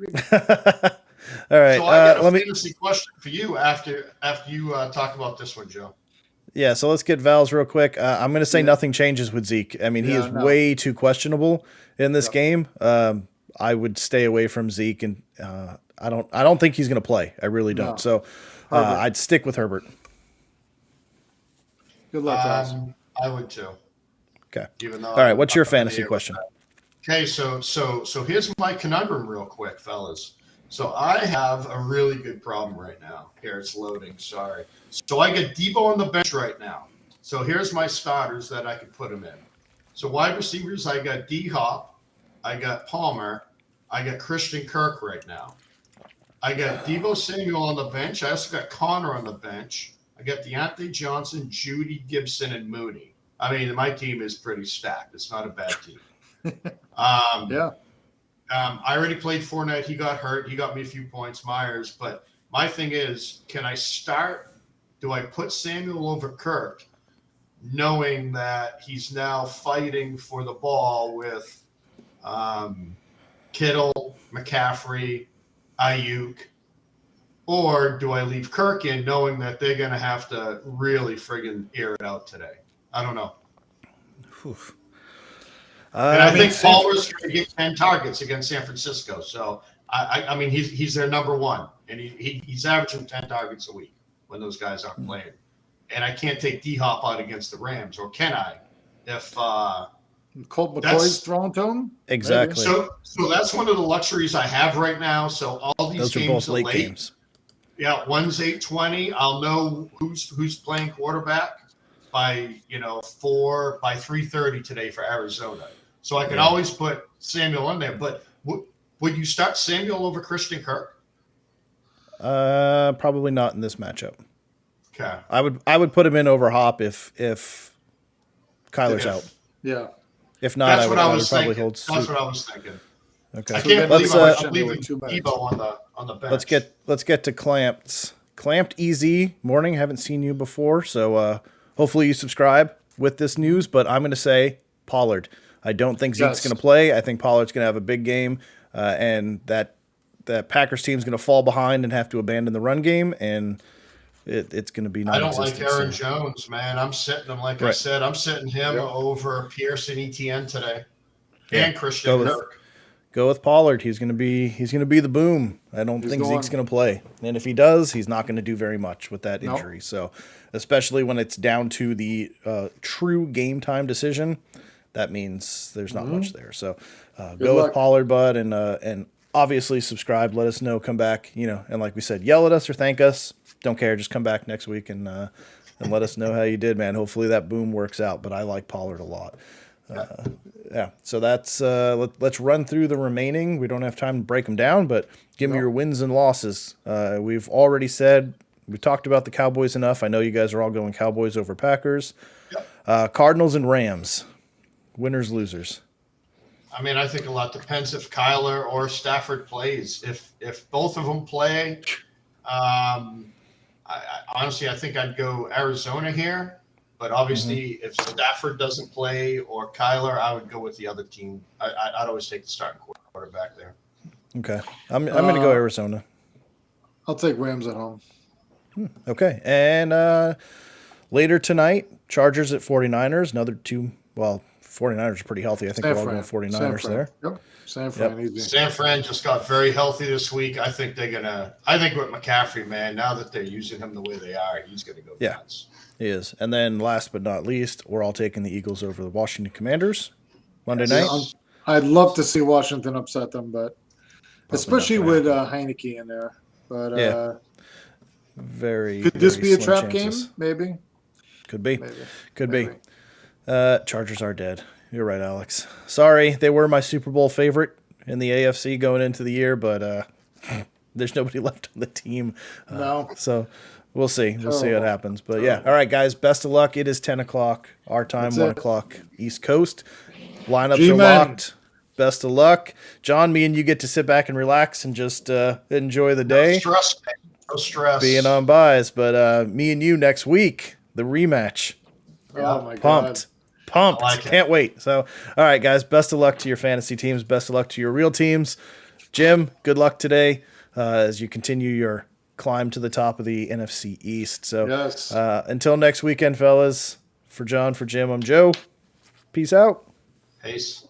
All right. So I got a let me. fantasy question for you after you talk about this one, Joe. Yeah, so let's get Val's real quick. I'm going to say nothing changes with Zeke. I mean, he is way too questionable in this game. I would stay away from Zeke, and I don't think he's going to play. I really don't. No. So I'd stick with Herbert. Good luck, guys. I would too. Okay. Even though All right. What's your fantasy question? Okay, so here's my conundrum, real quick, fellas. So I have a really good problem right now. Here, it's loading. Sorry. So I get Debo on the bench right now. So here's my starters that I could put him in. So wide receivers, I got D-Hop, I got Palmer, I got Christian Kirk right now. I got Debo Samuel on the bench. I also got Connor on the bench. I got Deontay Johnson, Judy, Gibson, and Mooney. I mean, my team is pretty stacked. It's not a bad team. Yeah. I already played Fournette. He got hurt. He got me a few points, Myers. But my thing is, can I start? Do I put Samuel over Kirk, knowing that he's now fighting for the ball with Kittle, McCaffrey, Ayuk? Or do I leave Kirk in, knowing that they're going to have to really friggin' air it out today? I don't know. And I think Palmer's going to get 10 targets against San Francisco. So, I mean, he's their number one. And he's averaging 10 targets a week when those guys aren't playing. And I can't take D-Hop out against the Rams, or can I? If Colt McCoy's thrown to him? Exactly. So that's one of the luxuries I have right now. So all these Those are games both are late late. games. Yeah, one's 8:20. I'll know who's playing quarterback by 3:30 today for Arizona. So I can always put Samuel in there. But would you start Samuel over Christian Kirk? Probably not in this matchup. Okay. I would put him in over Hop if Kyler's out. Yeah. If not, That's I would what I was probably thinking. hold That's suit. what I was thinking. Okay. I can't Let's, believe I'm leaving leaving 2 minutes. Debo on the bench. let's get to Clamped Easy Morning. Haven't seen you before, so hopefully you subscribe with this news. But I'm going to say Pollard. I don't think Zeke's going to play. I think Pollard's going to have a big game, and that Packers team's going to fall behind and have to abandon the run game, and it's going to be I don't non-existent. like Aaron Jones, man. I'm sitting him, like I said, I'm sitting him over Pierce and ETN today, and Christian Kirk. Go with Pollard. He's going to be the boom. I don't think Zeke's going to play, and if he does, he's not going to do very much with that injury. So, especially when it's down to the true game time decision, that means there's not much there. So, go with Pollard, bud, and obviously subscribe. Let us know. Come back, and like we said, yell at us or thank us. Don't care. Just come back next week and let us know how you did, man. Hopefully that boom works out. But I like Pollard a lot. So that's let's run through the remaining. We don't have time to break them down, but give me your wins and losses. We've already said we talked about the Cowboys enough. I know you guys are all going Cowboys over Packers. Cardinals and Rams. Winners, losers. I mean, I think a lot depends if Kyler or Stafford plays. If both of them play, honestly, I think I'd go Arizona here. But obviously, if Stafford doesn't play or Kyler, I would go with the other team. I'd always take the starting quarterback there. Okay, I'm going to go Arizona. I'll take Rams at home. Okay, and later tonight, Chargers at 49ers. Another 49ers are pretty healthy. I think San we're all Fran. going 49ers San Fran. there. Yep. San Fran. Easy. San Fran just got very healthy this week. I think with McCaffrey, man, now that they're using him the way they are, he's going to go nuts. He is. And then last but not least, we're all taking the Eagles over the Washington Commanders Monday night. I'd love to see Washington upset them, but Probably especially not gonna with Heineke in there. But Yeah. Very. could this very be a slim trap chances. game? Maybe. Could be. Maybe. Could Maybe. be. Chargers are dead. You're right, Alex. Sorry, they were my Super Bowl favorite in the AFC going into the year, but there's nobody left on the team. No. So we'll see. We'll see what Terrible. happens. But yeah, all right, guys. Best of luck. It is 10 o'clock our time, That's 1 it. o'clock East Coast. Lineups G-Men. are locked. Best of luck, John. Me and you get to sit back and relax and just enjoy the day. No stress, man. No stress. Being on buys, but me and you next week, the rematch. Oh my Pumped. Pumped. I like it. Can't wait. So, all right, guys, best of luck to your fantasy teams. Best of luck to your real teams. Jim, good luck today as you continue your climb to the top of the NFC East. So, Yes. until next weekend, fellas, for John, for Jim, I'm Joe. Peace out. Peace.